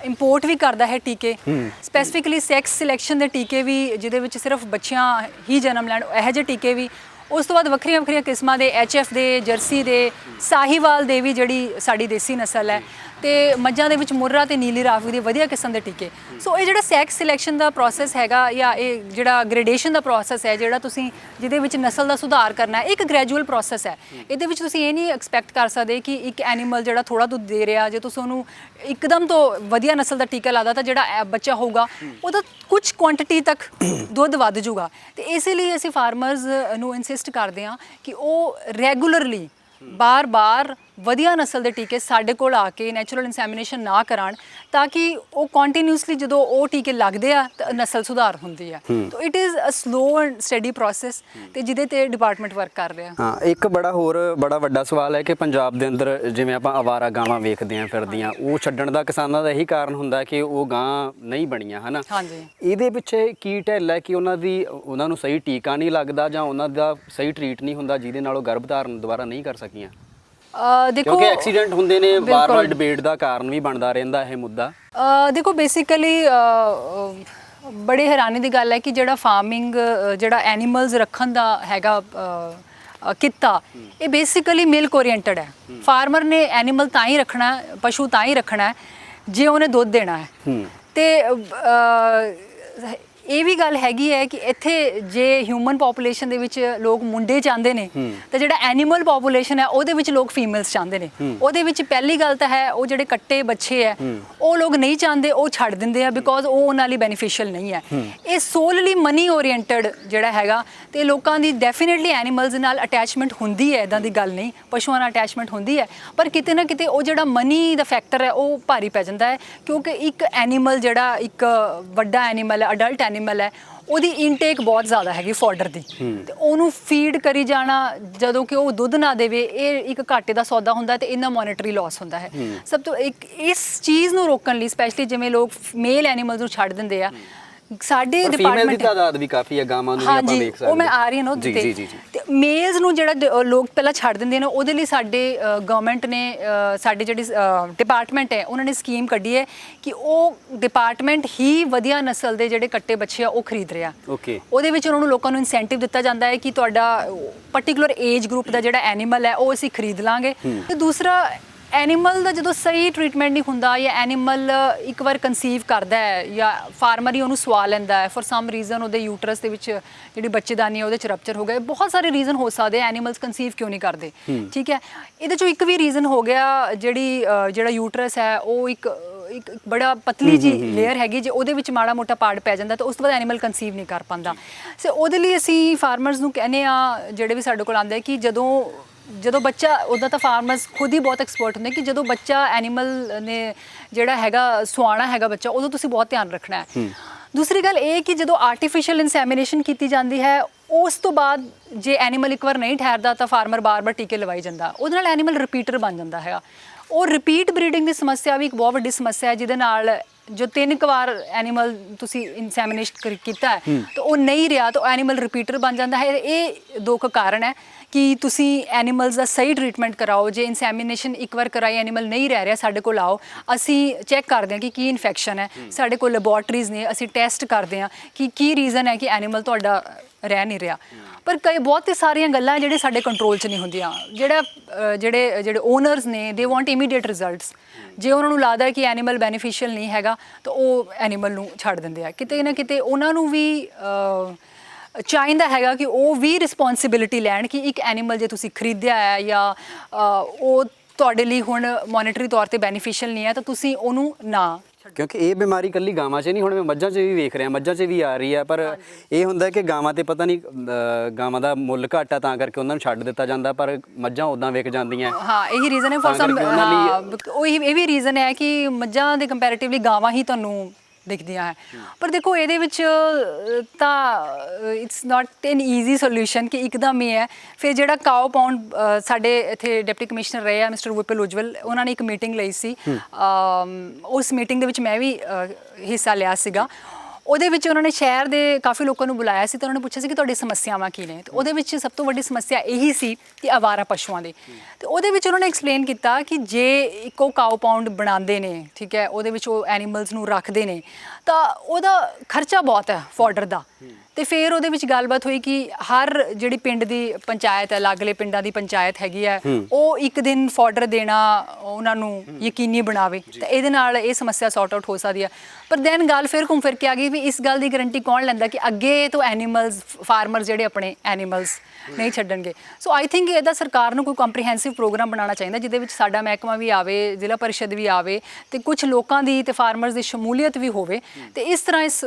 Speaker 1: ਇੰਪੋਰਟ ਵੀ ਕਰਦਾ ਹੈ ਟੀਕੇ, ਸਪੈਸੀਫਿਕਲੀ ਸੈਕਸ ਸਿਲੈਕਸ਼ਨ ਦੇ ਟੀਕੇ ਵੀ, ਜਿਹਦੇ ਵਿੱਚ ਸਿਰਫ ਬੱਚਿਆਂ ਹੀ ਜਨਮ ਲੈਣ, ਇਹੋ ਜਿਹੇ ਟੀਕੇ ਵੀ। ਉਸ ਤੋਂ ਬਾਅਦ ਵੱਖਰੀਆਂ ਵੱਖਰੀਆਂ ਕਿਸਮਾਂ ਦੇ HF ਦੇ, ਜਰਸੀ ਦੇ, ਸਾਹੀਵਾਲ ਦੇ ਵੀ ਜਿਹੜੀ ਸਾਡੀ ਦੇਸੀ ਨਸਲ ਹੈ, ਤੇ ਮੱਝਾਂ ਦੇ ਵਿੱਚ ਮੁਰਰਾ ਤੇ ਨੀਲੀ ਰਾਵੀ ਦੇ ਵਧੀਆ ਕਿਸਮ ਦੇ ਟੀਕੇ। ਸੋ ਇਹ ਜਿਹੜਾ ਸੈਕਸ ਸਿਲੈਕਸ਼ਨ ਦਾ ਪ੍ਰੋਸੈਸ ਹੈਗਾ, ਜਾਂ ਇਹ ਜਿਹੜਾ ਗ੍ਰੇਡੇਸ਼ਨ ਦਾ ਪ੍ਰੋਸੈਸ ਹੈ, ਜਿਹੜਾ ਤੁਸੀਂ ਜਿਹਦੇ ਵਿੱਚ ਨਸਲ ਦਾ ਸੁਧਾਰ ਕਰਨਾ ਹੈ, ਇੱਕ ਗ੍ਰੈਜੂਅਲ ਪ੍ਰੋਸੈਸ ਹੈ। ਇਹਦੇ ਵਿੱਚ ਤੁਸੀਂ ਇਹ ਨਹੀਂ ਐਕਸਪੈਕਟ ਕਰ ਸਕਦੇ ਕਿ ਇੱਕ ਐਨੀਮਲ ਜਿਹੜਾ ਥੋੜਾ ਦੁੱਧ ਦੇ ਰਿਹਾ, ਜੇ ਤੁਸੀਂ ਉਹਨੂੰ ਇੱਕਦਮ ਤੋਂ ਵਧੀਆ ਨਸਲ ਦਾ ਟੀਕਾ ਲਾਦਾ ਤਾਂ ਜਿਹੜਾ ਬੱਚਾ ਹੋਊਗਾ ਉਹਦਾ ਕੁਝ ਕੁਆਂਟੀਟੀ ਤੱਕ ਦੁੱਧ ਵੱਧ ਜਾਊਗਾ। ਤੇ ਇਸੇ ਲਈ ਅਸੀਂ ਫਾਰਮਰਸ ਨੂੰ ਇਨਸਿਸਟ ਕਰਦੇ ਹਾਂ ਕਿ ਉਹ ਰੈਗੂਲਰਲੀ ਬਾਰ-ਬਾਰ ਵਧੀਆ ਨਸਲ ਦੇ ਟੀਕੇ ਸਾਡੇ ਕੋਲ ਆ ਕੇ ਨੈਚੁਰਲ ਇਨਸੈਮੀਨੇਸ਼ਨ ਨਾ ਕਰਾਉਣ, ਤਾਂ ਕਿ ਉਹ ਕੰਟੀਨਿਊਸਲੀ ਜਦੋਂ ਉਹ ਟੀਕੇ ਲੱਗਦੇ ਆ ਤਾਂ ਨਸਲ ਸੁਧਾਰ ਹੁੰਦੀ ਹੈ। ਤਾਂ it is a slow and steady process, ਤੇ ਜਿਹਦੇ ਤੇ ਡਿਪਾਰਟਮੈਂਟ ਵਰਕ ਕਰ ਰਿਹਾ।
Speaker 2: ਹਾਂ, ਇੱਕ ਬੜਾ ਵੱਡਾ ਸਵਾਲ ਹੈ ਕਿ ਪੰਜਾਬ ਦੇ ਅੰਦਰ ਜਿਵੇਂ ਆਪਾਂ ਅਵਾਰਾ ਗਾਵਾਂ ਵੇਖਦੇ ਆਂ ਫਿਰਦੀਆਂ, ਉਹ ਛੱਡਣ ਦਾ ਕਿਸਾਨਾਂ ਦਾ ਇਹੀ ਕਾਰਨ ਹੁੰਦਾ ਕਿ ਉਹ ਗਾਂ ਨਹੀਂ ਬਣੀਆਂ, ਹਨਾ?
Speaker 1: ਹਾਂਜੀ।
Speaker 2: ਇਹਦੇ ਪਿੱਛੇ ਕੀ ਢਿੱਲ ਹੈ ਕਿ ਉਹਨਾਂ ਨੂੰ ਸਹੀ ਟੀਕਾ ਨਹੀਂ ਲੱਗਦਾ, ਜਾਂ ਉਹਨਾਂ ਦਾ ਸਹੀ ਟਰੀਟ ਨਹੀਂ ਹੁੰਦਾ, ਜਿਹਦੇ ਨਾਲ ਉਹ ਗਰਭ ਧਾਰਨ ਦੁਬਾਰਾ ਨਹੀਂ ਕਰ ਸਕੀਆਂ?
Speaker 1: ਦੇਖੋ,
Speaker 2: ਕਿਉਂਕਿ ਐਕਸੀਡੈਂਟ ਹੁੰਦੇ ਨੇ, ਬਾਰ-ਬਾਰ ਡਿਬੇਟ ਦਾ ਕਾਰਨ ਵੀ ਬਣਦਾ ਰਹਿੰਦਾ ਇਹ ਮੁੱਦਾ।
Speaker 1: ਦੇਖੋ ਬੇਸਿਕਲੀ ਬੜੇ ਹੈਰਾਨੀ ਦੀ ਗੱਲ ਹੈ ਕਿ ਜਿਹੜਾ ਫਾਰਮਿੰਗ, ਜਿਹੜਾ ਐਨੀਮਲਸ ਰੱਖਣ ਦਾ ਹੈਗਾ ਕਿੱਤਾ, ਇਹ ਬੇਸਿਕਲੀ ਮਿਲਕ ਓਰੀਐਂਟਡ ਹੈ। ਫਾਰਮਰ ਨੇ ਐਨੀਮਲ ਤਾਂ ਹੀ ਰੱਖਣਾ, ਪਸ਼ੂ ਤਾਂ ਹੀ ਰੱਖਣਾ ਹੈ ਜੇ ਉਹਨੇ ਦੁੱਧ ਦੇਣਾ ਹੈ। ਤੇ ਇਹ ਵੀ ਗੱਲ ਹੈਗੀ ਹੈ ਕਿ ਇੱਥੇ ਜੇ ਹਿਊਮਨ ਪੋਪੂਲੇਸ਼ਨ ਦੇ ਵਿੱਚ ਲੋਕ ਮੁੰਡੇ ਚਾਹੁੰਦੇ ਨੇ, ਤਾਂ ਜਿਹੜਾ ਐਨੀਮਲ ਪੋਪੂਲੇਸ਼ਨ ਹੈ ਉਹਦੇ ਵਿੱਚ ਲੋਕ ਫੀਮੇਲਸ ਚਾਹੁੰਦੇ ਨੇ। ਉਹਦੇ ਵਿੱਚ ਪਹਿਲੀ ਗੱਲ ਤਾਂ ਹੈ ਉਹ ਜਿਹੜੇ ਕੱਟੇ ਬੱਚੇ ਹੈ ਉਹ ਲੋਕ ਨਹੀਂ ਚਾਹੁੰਦੇ, ਉਹ ਛੱਡ ਦਿੰਦੇ ਆ, ਬਿਕੋਜ਼ ਉਹ ਉਹਨਾਂ ਲਈ ਬੈਨੀਫੀਸ਼ੀਅਲ ਨਹੀਂ ਹੈ। ਇਹ ਸੋਲਲੀ ਮਨੀ ਓਰੀਐਂਟਡ ਜਿਹੜਾ ਹੈਗਾ, ਤੇ ਲੋਕਾਂ ਦੀ ਡੈਫੀਨੇਟਲੀ ਐਨੀਮਲਸ ਨਾਲ ਅਟੈਚਮੈਂਟ ਹੁੰਦੀ ਹੈ, ਇਦਾਂ ਦੀ ਗੱਲ ਨਹੀਂ, ਪਸ਼ੂਆਂ ਨਾਲ ਅਟੈਚਮੈਂਟ ਹੁੰਦੀ ਹੈ, ਪਰ ਕਿਤੇ ਨਾ ਕਿਤੇ ਉਹ ਜਿਹੜਾ ਮਨੀ ਦਾ ਫੈਕਟਰ ਹੈ ਉਹ ਭਾਰੀ ਪੈ ਜਾਂਦਾ ਹੈ। ਕਿਉਂਕਿ ਇੱਕ ਐਨੀਮਲ ਜਿਹੜਾ ਇੱਕ ਵੱਡਾ ਐਨੀਮਲ ਹੈ, ਅਡਲਟ ਐਨੀਮਲ ਹੈ, ਉਹਦੀ ਇਨਟੇਕ ਬਹੁਤ ਜ਼ਿਆਦਾ ਹੈਗੀ ਫੋਡਰ ਦੀ, ਤੇ ਉਹਨੂੰ ਫੀਡ ਕਰੀ ਜਾਣਾ ਜਦੋਂ ਕਿ ਉਹ ਦੁੱਧ ਨਾ ਦੇਵੇ, ਇਹ ਇੱਕ ਘਾਟੇ ਦਾ ਸੌਦਾ ਹੁੰਦਾ ਤੇ ਇਹਨਾਂ ਮੋਨਿਟਰੀ ਲਾਸ ਹੁੰਦਾ ਹੈ। ਸਭ ਤੋਂ ਇੱਕ ਇਸ ਚੀਜ਼ ਨੂੰ ਰੋਕਣ ਲਈ ਸਪੈਸ਼ਲੀ ਜਿਵੇਂ ਲੋਕ ਮੇਲ ਐਨੀਮਲਸ ਨੂੰ ਛੱਡ ਦਿੰਦੇ ਆ, ਸਾਡੇ ਡਿਪਾਰਟਮੈਂਟ ਦੀ
Speaker 2: ਤਾਦਾਦ ਵੀ ਕਾਫੀ ਹੈ ਗਾਵਾਂ ਨੂੰ, ਆਪਾਂ ਵੇਖ ਸਕਦੇ
Speaker 1: ਉਹ ਮੈਂ ਆ ਰਹੀ ਹਾਂ ਨਾ ਉੱਤੇ। ਤੇ ਮੇਲਸ ਨੂੰ ਜਿਹੜਾ ਲੋਕ ਪਹਿਲਾਂ ਛੱਡ ਦਿੰਦੇ ਨੇ, ਉਹਦੇ ਲਈ ਸਾਡੇ ਗਵਰਨਮੈਂਟ ਨੇ, ਸਾਡੇ ਜਿਹੜੀ ਡਿਪਾਰਟਮੈਂਟ ਹੈ ਉਹਨਾਂ ਨੇ ਸਕੀਮ ਕੱਢੀ ਹੈ ਕਿ ਉਹ ਡਿਪਾਰਟਮੈਂਟ ਹੀ ਵਧੀਆ ਨਸਲ ਦੇ ਜਿਹੜੇ ਕੱਟੇ ਬੱਚੇ ਆ ਉਹ ਖਰੀਦ ਰਿਹਾ। ਉਹਦੇ ਵਿੱਚ ਉਹਨਾਂ ਨੂੰ ਲੋਕਾਂ ਨੂੰ ਇਨਸੈਂਟਿਵ ਦਿੱਤਾ ਜਾਂਦਾ ਹੈ ਕਿ ਤੁਹਾਡਾ ਪਾਰਟਿਕੂਲਰ ਏਜ ਗਰੁੱਪ ਦਾ ਜਿਹੜਾ ਐਨੀਮਲ ਹੈ ਉਹ ਅਸੀਂ ਖਰੀਦ ਲਾਂਗੇ। ਤੇ ਦੂਸਰਾ, ਐਨੀਮਲ ਦਾ ਜਦੋਂ ਸਹੀ ਟਰੀਟਮੈਂਟ ਨਹੀਂ ਹੁੰਦਾ, ਜਾਂ ਐਨੀਮਲ ਇੱਕ ਵਾਰ ਕਨਸੀਵ ਕਰਦਾ ਹੈ ਜਾਂ ਫਾਰਮਰ ਹੀ ਉਹਨੂੰ ਸਵਾ ਲੈਂਦਾ ਹੈ, ਫॉर ਸਮ ਰੀਜ਼ਨ ਉਹਦੇ ਯੂਟਰਸ ਦੇ ਵਿੱਚ ਜਿਹੜੀ ਬੱਚੇਦਾਨੀ ਹੈ ਉਹਦੇ ਚ ਰਪਚਰ ਹੋ ਗਏ, ਬਹੁਤ ਸਾਰੇ ਰੀਜ਼ਨ ਹੋ ਸਕਦੇ ਐਨੀਮਲਸ ਕਨਸੀਵ ਕਿਉਂ ਨਹੀਂ ਕਰਦੇ, ਠੀਕ ਹੈ। ਇਹਦੇ ਚੋਂ ਇੱਕ ਵੀ ਰੀਜ਼ਨ ਹੋ ਗਿਆ ਜਿਹੜਾ ਯੂਟਰਸ ਹੈ ਉਹ ਇੱਕ ਬੜਾ ਪਤਲੀ ਜੀ ਲੇਅਰ ਹੈਗੀ, ਜੇ ਉਹਦੇ ਵਿੱਚ ਮਾੜਾ ਮੋਟਾ ਪਾੜ ਪੈ ਜਾਂਦਾ ਤਾਂ ਉਸ ਤੋਂ ਬਾਅਦ ਐਨੀਮਲ ਕਨਸੀਵ ਨਹੀਂ ਕਰ ਪਾਉਂਦਾ। ਸੋ ਉਹਦੇ ਲਈ ਅਸੀਂ ਫਾਰਮਰਸ ਨੂੰ ਕਹਿੰਦੇ ਆ, ਜਿਹੜੇ ਵੀ ਸਾਡੇ ਕੋਲ ਆਉਂਦੇ, ਕਿ ਜਦੋਂ ਬੱਚਾ, ਉਹਦਾ ਤਾਂ ਫਾਰਮਰਸ ਖੁਦ ਹੀ ਬਹੁਤ ਐਕਸਪਰਟ ਹੁੰਦੇ ਕਿ ਜਦੋਂ ਬੱਚਾ ਐਨੀਮਲ ਨੇ ਜਿਹੜਾ ਹੈਗਾ ਸੁਆਣਾ ਹੈਗਾ ਬੱਚਾ, ਉਦੋਂ ਤੁਸੀਂ ਬਹੁਤ ਧਿਆਨ ਰੱਖਣਾ ਹੈ। ਦੂਸਰੀ ਗੱਲ ਇਹ ਕਿ ਜਦੋਂ ਆਰਟੀਫੀਸ਼ੀਅਲ ਇਨਸੈਮੀਨੇਸ਼ਨ ਕੀਤੀ ਜਾਂਦੀ ਹੈ, ਉਸ ਤੋਂ ਬਾਅਦ ਜੇ ਐਨੀਮਲ ਇੱਕ ਵਾਰ ਨਹੀਂ ਠਹਿਰਦਾ ਤਾਂ ਫਾਰਮਰ ਬਾਰ-ਬਾਰ ਟੀਕੇ ਲਵਾਈ ਜਾਂਦਾ, ਉਹਦੇ ਨਾਲ ਐਨੀਮਲ ਰਿਪੀਟਰ ਬਣ ਜਾਂਦਾ ਹੈਗਾ। ਉਹ ਰਿਪੀਟ ਬਰੀਡਿੰਗ ਦੀ ਸਮੱਸਿਆ ਵੀ ਇੱਕ ਬਹੁਤ ਵੱਡੀ ਸਮੱਸਿਆ ਹੈ, ਜਿਹਦੇ ਨਾਲ ਜੋ 3 ਵਾਰ ਐਨੀਮਲ ਤੁਸੀਂ ਇਨਸੈਮੀਨੇਸ਼ਨ ਕੀਤਾ ਹੈ ਤਾਂ ਉਹ ਨਹੀਂ ਰਿਹਾ, ਤਾਂ ਐਨੀਮਲ ਰਿਪੀਟਰ ਬਣ ਜਾਂਦਾ ਹੈ। ਇਹ 2 ਕਾਰਨ ਹੈ ਕਿ ਤੁਸੀਂ ਐਨੀਮਲਸ ਦਾ ਸਹੀ ਟਰੀਟਮੈਂਟ ਕਰਾਓ। ਜੇ ਇਨਸੈਮੀਨੇਸ਼ਨ ਇੱਕ ਵਾਰ ਕਰਾਈ, ਐਨੀਮਲ ਨਹੀਂ ਰਹਿ ਰਿਹਾ, ਸਾਡੇ ਕੋਲ ਆਓ, ਅਸੀਂ ਚੈੱਕ ਕਰਦੇ ਹਾਂ ਕਿ ਕੀ ਇਨਫੈਕਸ਼ਨ ਹੈ, ਸਾਡੇ ਕੋਲ ਲੈਬੋਰਟਰੀਜ਼ ਨੇ, ਅਸੀਂ ਟੈਸਟ ਕਰਦੇ ਹਾਂ ਕਿ ਕੀ ਰੀਜ਼ਨ ਹੈ ਕਿ ਐਨੀਮਲ ਤੁਹਾਡਾ ਰਹਿ ਨਹੀਂ ਰਿਹਾ। ਪਰ ਬਹੁਤ ਸਾਰੀਆਂ ਗੱਲਾਂ ਜਿਹੜੇ ਸਾਡੇ ਕੰਟਰੋਲ 'ਚ ਨਹੀਂ ਹੁੰਦੀਆਂ। ਜਿਹੜੇ ਓਨਰਸ ਨੇ, ਦੇ ਵਾਂਟ ਇਮੀਡੀਏਟ ਰਿਜ਼ਲਟਸ। ਜੇ ਉਹਨਾਂ ਨੂੰ ਲੱਗਦਾ ਕਿ ਐਨੀਮਲ ਬੈਨੀਫੀਸ਼ੀਅਲ ਨਹੀਂ ਹੈਗਾ ਤਾਂ ਉਹ ਐਨੀਮਲ ਨੂੰ ਛੱਡ ਦਿੰਦੇ ਆ। ਕਿਤੇ ਨਾ ਕਿਤੇ ਉਹਨਾਂ ਨੂੰ ਵੀ ਚਾਹੀਦਾ ਹੈਗਾ ਕਿ ਉਹ ਵੀ ਰਿਸਪੌਂਸਿਬਿਲਿਟੀ ਲੈਣ ਕਿ ਇੱਕ ਐਨੀਮਲ ਜੇ ਤੁਸੀਂ ਖਰੀਦਿਆ ਹੈ ਜਾਂ ਉਹ ਤੁਹਾਡੇ ਲਈ ਹੁਣ ਮੋਨਿਟਰੀ ਤੌਰ ਤੇ ਬੈਨੀਫੀਸ਼ੀਅਲ ਨਹੀਂ ਹੈ ਤਾਂ ਤੁਸੀਂ ਉਹਨੂੰ ਨਾ
Speaker 2: ਕਿਉਂਕਿ ਇਹ ਬਿਮਾਰੀ ਇਕੱਲੀ ਗਾਵਾਂ 'ਚ ਨਹੀਂ, ਹੁਣ ਮੈਂ ਮੱਝਾਂ 'ਚ ਵੀ ਵੇਖ ਰਿਹਾ, ਮੱਝਾਂ 'ਚ ਵੀ ਆ ਰਹੀ ਆ, ਪਰ ਇਹ ਹੁੰਦਾ ਕਿ ਗਾਵਾਂ ਤੇ ਪਤਾ ਨਹੀਂ ਗਾਵਾਂ ਦਾ ਮੁੱਲ ਘੱਟ ਆ ਤਾਂ ਕਰਕੇ ਉਹਨਾਂ ਨੂੰ ਛੱਡ ਦਿੱਤਾ ਜਾਂਦਾ, ਪਰ ਮੱਝਾਂ ਉਦਾਂ ਵਿਕ ਜਾਂਦੀਆਂ।
Speaker 1: ਹਾਂ ਇਹੀ ਰੀਜ਼ਨ ਹੈ ਫॉर ਸਮ, ਉਹ ਇਹ ਵੀ ਰੀਜ਼ਨ ਹੈ ਕਿ ਮੱਝਾਂ ਦੇ ਕੰਪੈਰੀਟਿਵਲੀ ਗਾਵਾਂ ਹੀ ਤੁਹਾਨੂੰ ਦਿਖਦੀਆਂ ਹੈ। ਪਰ ਦੇਖੋ ਇਹਦੇ ਵਿੱਚ ਤਾਂ it's not N easy solution ਕਿ ਇੱਕਦਮ ਹੀ ਹੈ। ਫਿਰ ਜਿਹੜਾ ਕਾਓ ਪਾਉਂਡ ਸਾਡੇ ਇੱਥੇ ਡਿਪਟੀ ਕਮਿਸ਼ਨਰ ਰਹੇ ਆ ਮਿਸਟਰ ਵਿਪਲ ਉਜਵਲ, ਉਹਨਾਂ ਨੇ ਇੱਕ ਮੀਟਿੰਗ ਲਈ ਸੀ। ਉਸ ਮੀਟਿੰਗ ਦੇ ਵਿੱਚ ਮੈਂ ਵੀ ਹਿੱਸਾ ਲਿਆ ਸੀਗਾ। ਉਹਦੇ ਵਿੱਚ ਉਹਨਾਂ ਨੇ ਸ਼ਹਿਰ ਦੇ ਕਾਫੀ ਲੋਕਾਂ ਨੂੰ ਬੁਲਾਇਆ ਸੀ ਤੇ ਉਹਨਾਂ ਨੇ ਪੁੱਛਿਆ ਸੀ ਕਿ ਤੁਹਾਡੀ ਸਮੱਸਿਆਵਾਂ ਕੀ ਨੇ। ਤੇ ਉਹਦੇ ਵਿੱਚ ਸਭ ਤੋਂ ਵੱਡੀ ਸਮੱਸਿਆ ਇਹੀ ਸੀ ਕਿ ਆਵਾਰਾ ਪਸ਼ੂਆਂ ਦੀ। ਤੇ ਉਹਦੇ ਵਿੱਚ ਉਹਨਾਂ ਨੇ ਐਕਸਪਲੇਨ ਕੀਤਾ ਕਿ ਜੇ ਇੱਕੋ ਕਾਓ ਪਾਉਂਡ ਬਣਾਉਂਦੇ ਨੇ, ਠੀਕ ਹੈ, ਉਹਦੇ ਵਿੱਚ ਉਹ ਐਨੀਮਲਸ ਨੂੰ ਰੱਖਦੇ ਨੇ ਤਾਂ ਉਹਦਾ ਖਰਚਾ ਬਹੁਤ ਹੈ ਫੋਡਰ ਦਾ। ਤੇ ਫਿਰ ਉਹਦੇ ਵਿੱਚ ਗੱਲਬਾਤ ਹੋਈ ਕਿ ਹਰ ਜਿਹੜੀ ਪਿੰਡ ਦੀ ਪੰਚਾਇਤ ਹੈ, ਲਾਗਲੇ ਪਿੰਡਾਂ ਦੀ ਪੰਚਾਇਤ ਹੈਗੀ ਹੈ, ਉਹ ਇੱਕ ਦਿਨ ਫੋਡਰ ਦੇਣਾ ਉਹਨਾਂ ਨੂੰ ਯਕੀਨੀ ਬਣਾਵੇ ਤਾਂ ਇਹਦੇ ਨਾਲ ਇਹ ਸਮੱਸਿਆ ਸੌਰਟ ਆਊਟ ਹੋ ਸਕਦੀ ਹੈ। ਪਰ ਦੈਨ ਗੱਲ ਫਿਰ ਘੁੰਮ ਫਿਰ ਕੇ ਆ ਗਈ ਵੀ ਇਸ ਗੱਲ ਦੀ ਗਰੰਟੀ ਕੌਣ ਲੈਂਦਾ ਕਿ ਅੱਗੇ ਤੋਂ ਐਨੀਮਲਸ ਫਾਰਮਰ ਜਿਹੜੇ ਆਪਣੇ ਐਨੀਮਲਸ ਨਹੀਂ ਛੱਡਣਗੇ। ਸੋ ਆਈ ਥਿੰਕ ਇਹਦਾ ਸਰਕਾਰ ਨੂੰ ਕੋਈ ਕੰਪਰੀਹੈਂਸਿਵ ਪ੍ਰੋਗਰਾਮ ਬਣਾਉਣਾ ਚਾਹੀਦਾ ਜਿਹਦੇ ਵਿੱਚ ਸਾਡਾ ਮਹਿਕਮਾ ਵੀ ਆਵੇ, ਜ਼ਿਲ੍ਹਾ ਪਰਿਸ਼ਦ ਵੀ ਆਵੇ ਤੇ ਕੁਝ ਲੋਕਾਂ ਦੀ ਤੇ ਫਾਰਮਰਸ ਦੀ ਸ਼ਮੂਲੀਅਤ ਵੀ ਹੋਵੇ ਤੇ ਇਸ ਤਰ੍ਹਾਂ ਇਸ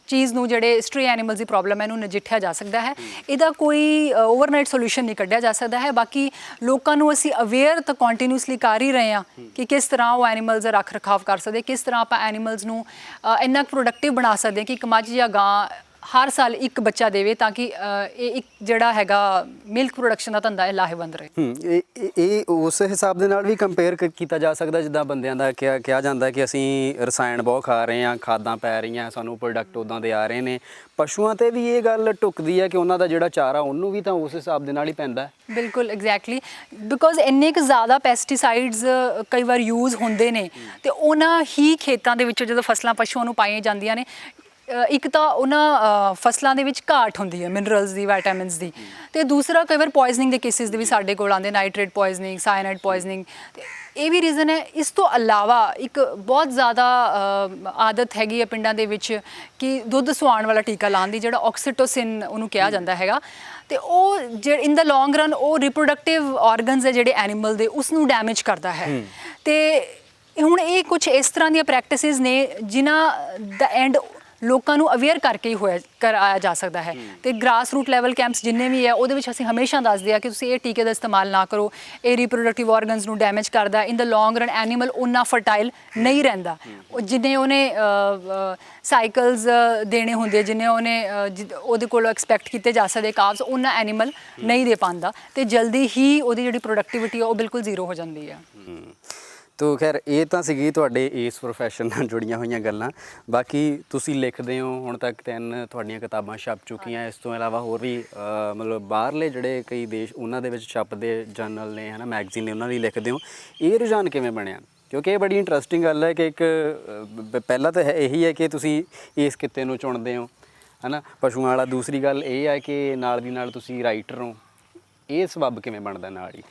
Speaker 1: ਚੀਜ਼ ਨੂੰ ਜਿਹੜੇ ਸਟ੍ਰੇ ਐਨੀਮਲਸ ਦੀ ਪ੍ਰੋਬਲਮ ਹੈ ਇਹਨੂੰ ਨਜਿੱਠਿਆ ਜਾ ਸਕਦਾ ਹੈ। ਇਹਦਾ ਕੋਈ ਓਵਰਨਾਈਟ ਸੋਲੂਸ਼ਨ ਨਹੀਂ ਕੱਢਿਆ ਜਾ ਸਕਦਾ ਹੈ। ਬਾਕੀ ਲੋਕਾਂ ਨੂੰ ਅਸੀਂ ਅਵੇਅਰ ਤਾਂ ਕੰਟੀਨਿਊਸਲੀ ਕਰ ਹੀ ਰਹੇ ਹਾਂ ਕਿ ਕਿਸ ਤਰ੍ਹਾਂ ਉਹ ਐਨੀਮਲਸ ਦਾ ਰੱਖ ਰਖਾਵ ਕਰ ਸਕਦੇ, ਕਿਸ ਤਰ੍ਹਾਂ ਆਪਾਂ ਐਨੀਮਲਸ ਨੂੰ ਇੰਨਾ ਪ੍ਰੋਡਕਟਿਵ ਬਣਾ ਸਕਦੇ ਕਿ ਇੱਕ ਮੱਝ ਜਾਂ ਗਾਂ ਹਰ ਸਾਲ ਇੱਕ ਬੱਚਾ ਦੇਵੇ ਤਾਂ ਕਿ ਇਹ ਇੱਕ ਜਿਹੜਾ ਹੈਗਾ ਮਿਲਕ ਪ੍ਰੋਡਕਸ਼ਨ ਦਾ ਧੰਦਾ ਇਹ ਲਾਹੇਵੰਦ ਰਹੇ।
Speaker 2: ਇਹ ਉਸ ਹਿਸਾਬ ਦੇ ਨਾਲ ਵੀ ਕੰਪੇਅਰ ਕੀਤਾ ਜਾ ਸਕਦਾ ਜਿੱਦਾਂ ਬੰਦਿਆਂ ਦਾ ਕਿਹਾ ਜਾਂਦਾ ਕਿ ਅਸੀਂ ਰਸਾਇਣ ਬਹੁਤ ਖਾ ਰਹੇ ਹਾਂ, ਖਾਦਾਂ ਪੈ ਰਹੀਆਂ, ਸਾਨੂੰ ਪ੍ਰੋਡਕਟ ਉੱਦਾਂ ਦੇ ਆ ਰਹੇ ਨੇ। ਪਸ਼ੂਆਂ ਤੇ ਵੀ ਇਹ ਗੱਲ ਢੁੱਕਦੀ ਹੈ ਕਿ ਉਹਨਾਂ ਦਾ ਜਿਹੜਾ ਚਾਰਾ ਉਹਨੂੰ ਵੀ ਤਾਂ ਉਸ ਹਿਸਾਬ ਦੇ ਨਾਲ ਹੀ ਪੈਂਦਾ ਹੈ।
Speaker 1: ਬਿਲਕੁਲ ਐਗਜ਼ੈਕਟਲੀ, ਬਿਕੋਜ਼ ਇੰਨੇ ਕੁ ਜ਼ਿਆਦਾ ਪੈਸਟੀਸਾਈਡਸ ਕਈ ਵਾਰ ਯੂਜ਼ ਹੁੰਦੇ ਨੇ ਤੇ ਉਹਨਾਂ ਹੀ ਖੇਤਾਂ ਦੇ ਵਿੱਚੋਂ ਜਦੋਂ ਫਸਲਾਂ ਪਸ਼ੂਆਂ ਨੂੰ ਪਾਈਆਂ ਜਾਂਦੀਆਂ ਨੇ, ਇੱਕ ਤਾਂ ਉਹਨਾਂ ਫਸਲਾਂ ਦੇ ਵਿੱਚ ਘਾਟ ਹੁੰਦੀ ਹੈ ਮਿਨਰਲਸ ਦੀ, ਵਿਟਾਮਿਨਸ ਦੀ, ਤੇ ਦੂਸਰਾ ਕਈ ਵਾਰ ਪੋਇਜ਼ਨਿੰਗ ਦੇ ਕੇਸਿਸ ਦੇ ਵੀ ਸਾਡੇ ਕੋਲ ਆਉਂਦੇ, ਨਾਈਟ੍ਰੇਟ ਪੋਇਜ਼ਨਿੰਗ, ਸਾਇਨਾਈਡ ਪੋਇਜ਼ਨਿੰਗ। ਇਹ ਵੀ ਰੀਜ਼ਨ ਹੈ। ਇਸ ਤੋਂ ਇਲਾਵਾ ਇੱਕ ਬਹੁਤ ਜ਼ਿਆਦਾ ਆਦਤ ਹੈਗੀ ਹੈ ਪਿੰਡਾਂ ਦੇ ਵਿੱਚ ਕਿ ਦੁੱਧ ਸੁਆਉਣ ਵਾਲਾ ਟੀਕਾ ਲਾਉਣ ਦੀ, ਜਿਹੜਾ ਆਕਸੀਟੋਸਿਨ ਉਹਨੂੰ ਕਿਹਾ ਜਾਂਦਾ ਹੈਗਾ, ਤੇ ਉਹ ਇਨ ਦਾ ਲੌਂਗ ਰਨ ਉਹ ਰਿਪਰੋਡਕਟਿਵ ਆਰਗਨਸ ਹੈ ਜਿਹੜੇ ਐਨੀਮਲ ਦੇ ਉਸ ਨੂੰ ਡੈਮੇਜ ਕਰਦਾ ਹੈ। ਤੇ ਹੁਣ ਇਹ ਕੁਝ ਇਸ ਤਰ੍ਹਾਂ ਦੀਆਂ ਪ੍ਰੈਕਟਿਸਿਸ ਨੇ ਜਿਨ੍ਹਾਂ ਦਾ ਐਂਡ ਲੋਕਾਂ ਨੂੰ ਅਵੇਅਰ ਕਰਕੇ ਹੀ ਕਰਾਇਆ ਜਾ ਸਕਦਾ ਹੈ। ਤੇ ਗ੍ਰਾਸ ਰੂਟ ਲੈਵਲ ਕੈਂਪਸ ਜਿੰਨੇ ਵੀ ਹੈ ਉਹਦੇ ਵਿੱਚ ਅਸੀਂ ਹਮੇਸ਼ਾ ਦੱਸਦੇ ਆ ਕਿ ਤੁਸੀਂ ਇਹ ਟੀਕੇ ਦਾ ਇਸਤੇਮਾਲ ਨਾ ਕਰੋ, ਇਹ ਰਿਪਰੋਡਕਟਿਵ ਆਰਗਨਸ ਨੂੰ ਡੈਮੇਜ ਕਰਦਾ। ਇਨ ਦਾ ਲੌਂਗ ਰਨ ਐਨੀਮਲ ਉਨਾ ਫਰਟਾਈਲ ਨਹੀਂ ਰਹਿੰਦਾ, ਜਿੰਨੇ ਉਹਨੇ ਸਾਈਕਲਸ ਦੇਣੇ ਹੁੰਦੇ, ਜਿੰਨੇ ਉਹਨੇ ਉਹਦੇ ਕੋਲੋਂ ਐਕਸਪੈਕਟ ਕੀਤੇ ਜਾ ਸਕਦੇ ਕਾਵਸ, ਉਹਨਾਂ ਐਨੀਮਲ ਨਹੀਂ ਦੇ ਪਾਉਂਦਾ ਤੇ ਜਲਦੀ ਹੀ ਉਹਦੀ ਜਿਹੜੀ ਪ੍ਰੋਡਕਟਿਵਿਟੀ ਉਹ ਬਿਲਕੁਲ ਜ਼ੀਰੋ ਹੋ ਜਾਂਦੀ ਹੈ।
Speaker 2: ਤੋ ਖੈਰ ਇਹ ਤਾਂ ਸੀਗੀ ਤੁਹਾਡੇ ਇਸ ਪ੍ਰੋਫੈਸ਼ਨ ਨਾਲ ਜੁੜੀਆਂ ਹੋਈਆਂ ਗੱਲਾਂ। ਬਾਕੀ ਤੁਸੀਂ ਲਿਖਦੇ ਹੋ, ਹੁਣ ਤੱਕ 3 ਤੁਹਾਡੀਆਂ ਕਿਤਾਬਾਂ ਛਪ ਚੁੱਕੀਆਂ। ਇਸ ਤੋਂ ਇਲਾਵਾ ਹੋਰ ਵੀ ਮਤਲਬ ਬਾਹਰਲੇ ਜਿਹੜੇ ਕਈ ਦੇਸ਼ ਉਹਨਾਂ ਦੇ ਵਿੱਚ ਛਪਦੇ ਜਰਨਲ ਨੇ, ਹੈ ਨਾ, ਮੈਗਜ਼ੀਨ ਨੇ, ਉਹਨਾਂ ਲਈ ਲਿਖਦੇ ਹੋ। ਇਹ ਰੁਝਾਨ ਕਿਵੇਂ ਬਣਿਆ? ਕਿਉਂਕਿ ਇਹ ਬੜੀ ਇੰਟਰਸਟਿੰਗ ਗੱਲ ਹੈ ਕਿ ਇੱਕ ਪਹਿਲਾਂ ਤਾਂ ਇਹੀ ਹੈ ਕਿ ਤੁਸੀਂ ਇਸ ਕਿੱਤੇ ਨੂੰ ਚੁਣਦੇ ਹੋ, ਹੈ ਨਾ, ਪਸ਼ੂਆਂ ਵਾਲਾ। ਦੂਸਰੀ ਗੱਲ ਇਹ ਹੈ ਕਿ ਨਾਲ ਦੀ ਨਾਲ ਤੁਸੀਂ ਰਾਈਟਰ ਹੋ। ਇਹ ਸਬੱਬ ਕਿਵੇਂ ਬਣਦਾ ਨਾਲ ਹੀ?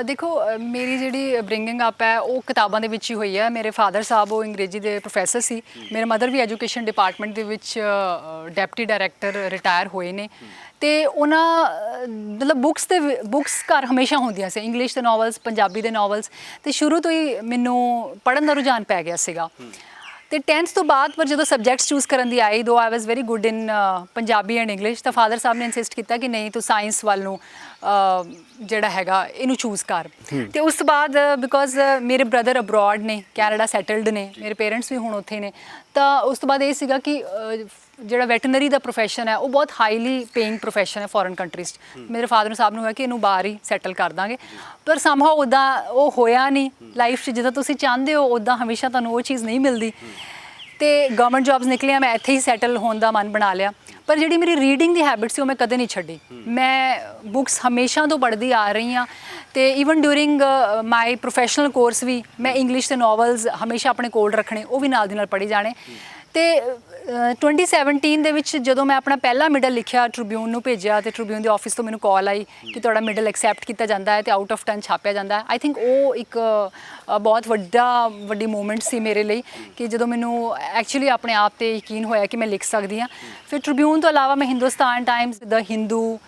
Speaker 1: ਦੇਖੋ ਮੇਰੀ ਜਿਹੜੀ ਬ੍ਰਿੰਗਿੰਗ ਅਪ ਹੈ ਉਹ ਕਿਤਾਬਾਂ ਦੇ ਵਿੱਚ ਹੀ ਹੋਈ ਹੈ। ਮੇਰੇ ਫਾਦਰ ਸਾਹਿਬ ਉਹ ਅੰਗਰੇਜ਼ੀ ਦੇ ਪ੍ਰੋਫੈਸਰ ਸੀ, ਮੇਰੇ ਮਦਰ ਵੀ ਐਜੂਕੇਸ਼ਨ ਡਿਪਾਰਟਮੈਂਟ ਦੇ ਵਿੱਚ ਡੈਪਟੀ ਡਾਇਰੈਕਟਰ ਰਿਟਾਇਰ ਹੋਏ ਨੇ। ਤੇ ਉਹਨਾਂ ਮਤਲਬ ਬੁੱਕਸ ਘਰ ਹਮੇਸ਼ਾ ਹੁੰਦੀਆਂ ਸੀ, ਇੰਗਲਿਸ਼ ਦੇ ਨਾਵਲਸ, ਪੰਜਾਬੀ ਦੇ ਨਾਵਲਸ, ਤੇ ਸ਼ੁਰੂ ਤੋਂ ਹੀ ਮੈਨੂੰ ਪੜ੍ਹਨ ਦਾ ਰੁਝਾਨ ਪੈ ਗਿਆ ਸੀਗਾ। ਤੇ 10th ਤੋਂ ਬਾਅਦ ਪਰ ਜਦੋਂ ਸਬਜੈਕਟਸ ਚੂਜ਼ ਕਰਨ ਦੀ ਆਈ, though I was very good in Punjabi and English, ਤਾਂ ਫਾਦਰ ਸਾਹਿਬ ਨੇ ਇਨਸਿਸਟ ਕੀਤਾ ਕਿ ਨਹੀਂ ਤੂੰ ਸਾਇੰਸ ਵੱਲ ਨੂੰ ਜਿਹੜਾ ਹੈਗਾ ਇਹਨੂੰ ਚੂਜ਼ ਕਰ। ਤੇ ਉਸ ਤੋਂ ਬਾਅਦ ਬਿਕੋਜ਼ ਮੇਰੇ ਬ੍ਰਦਰ ਅਬਰੋਡ ਨੇ, ਕੈਨੇਡਾ ਸੈਟਲਡ ਨੇ, ਮੇਰੇ ਪੇਰੈਂਟਸ ਵੀ ਹੁਣ ਉੱਥੇ ਨੇ, ਤਾਂ ਉਸ ਤੋਂ ਬਾਅਦ ਇਹ ਸੀਗਾ ਕਿ ਜਿਹੜਾ ਵੈਟਰਨਰੀ ਦਾ ਪ੍ਰੋਫੈਸ਼ਨ ਹੈ ਉਹ ਬਹੁਤ ਹਾਈਲੀ ਪੇਇੰਗ ਪ੍ਰੋਫੈਸ਼ਨ ਹੈ ਫੋਰਨ ਕੰਟਰੀਜ਼ 'ਚ। ਮੇਰੇ ਫਾਦਰ ਸਾਹਿਬ ਨੂੰ ਹੋਇਆ ਕਿ ਇਹਨੂੰ ਬਾਹਰ ਹੀ ਸੈਟਲ ਕਰ ਦਾਂਗੇ, ਪਰ ਸਮਹਾਉ ਉੱਦਾਂ ਉਹ ਹੋਇਆ ਨਹੀਂ। ਲਾਈਫ 'ਚ ਜਿੱਦਾਂ ਤੁਸੀਂ ਚਾਹੁੰਦੇ ਹੋ ਉੱਦਾਂ ਹਮੇਸ਼ਾ ਤੁਹਾਨੂੰ ਉਹ ਚੀਜ਼ ਨਹੀਂ ਮਿਲਦੀ ਤੇ ਗਵਰਨਮੈਂਟ ਜੌਬਸ ਨਿਕਲੀਆਂ, ਮੈਂ ਇੱਥੇ ਹੀ ਸੈਟਲ ਹੋਣ ਦਾ ਮਨ ਬਣਾ ਲਿਆ। ਪਰ ਜਿਹੜੀ ਮੇਰੀ ਰੀਡਿੰਗ ਦੀ ਹੈਬਿਟ ਸੀ ਉਹ ਮੈਂ ਕਦੇ ਨਹੀਂ ਛੱਡੀ। ਮੈਂ ਬੁੱਕਸ ਹਮੇਸ਼ਾ ਤੋਂ ਪੜ੍ਹਦੀ ਆ ਰਹੀ ਹਾਂ ਤੇ ਈਵਨ ਡਿਊਰਿੰਗ ਮਾਈ ਪ੍ਰੋਫੈਸ਼ਨਲ ਕੋਰਸ ਵੀ ਮੈਂ ਇੰਗਲਿਸ਼ ਦੇ ਨਾਵਲਸ ਹਮੇਸ਼ਾ ਆਪਣੇ ਕੋਲ ਰੱਖਣੇ, ਉਹ ਵੀ ਨਾਲ ਦੀ ਨਾਲ ਪੜ੍ਹੀ ਜਾਣੇ। ਤੇ 2017 ਦੇ ਵਿੱਚ ਜਦੋਂ ਮੈਂ ਆਪਣਾ ਪਹਿਲਾ ਮਿਡਲ ਲਿਖਿਆ, ਟ੍ਰਿਬਿਊਨ ਨੂੰ ਭੇਜਿਆ ਤੇ ਟ੍ਰਿਬਿਊਨ ਦੇ ਆਫਿਸ ਤੋਂ ਮੈਨੂੰ ਕਾਲ ਆਈ ਕਿ ਤੁਹਾਡਾ ਮਿਡਲ ਐਕਸੈਪਟ ਕੀਤਾ ਜਾਂਦਾ ਹੈ ਤੇ ਆਊਟ ਆਫ 10 ਛਾਪਿਆ ਜਾਂਦਾ ਹੈ। ਆਈ ਥਿੰਕ ਉਹ ਇੱਕ ਬਹੁਤ ਵੱਡੀ ਮੂਮੈਂਟ ਸੀ ਮੇਰੇ ਲਈ ਕਿ ਜਦੋਂ ਮੈਨੂੰ ਐਕਚੁਅਲੀ ਆਪਣੇ ਆਪ 'ਤੇ ਯਕੀਨ ਹੋਇਆ ਕਿ ਮੈਂ ਲਿਖ ਸਕਦੀ ਹਾਂ। ਫਿਰ ਟ੍ਰਿਬਿਊਨ ਤੋਂ ਇਲਾਵਾ ਮੈਂ Hindustan Times, the Hindu,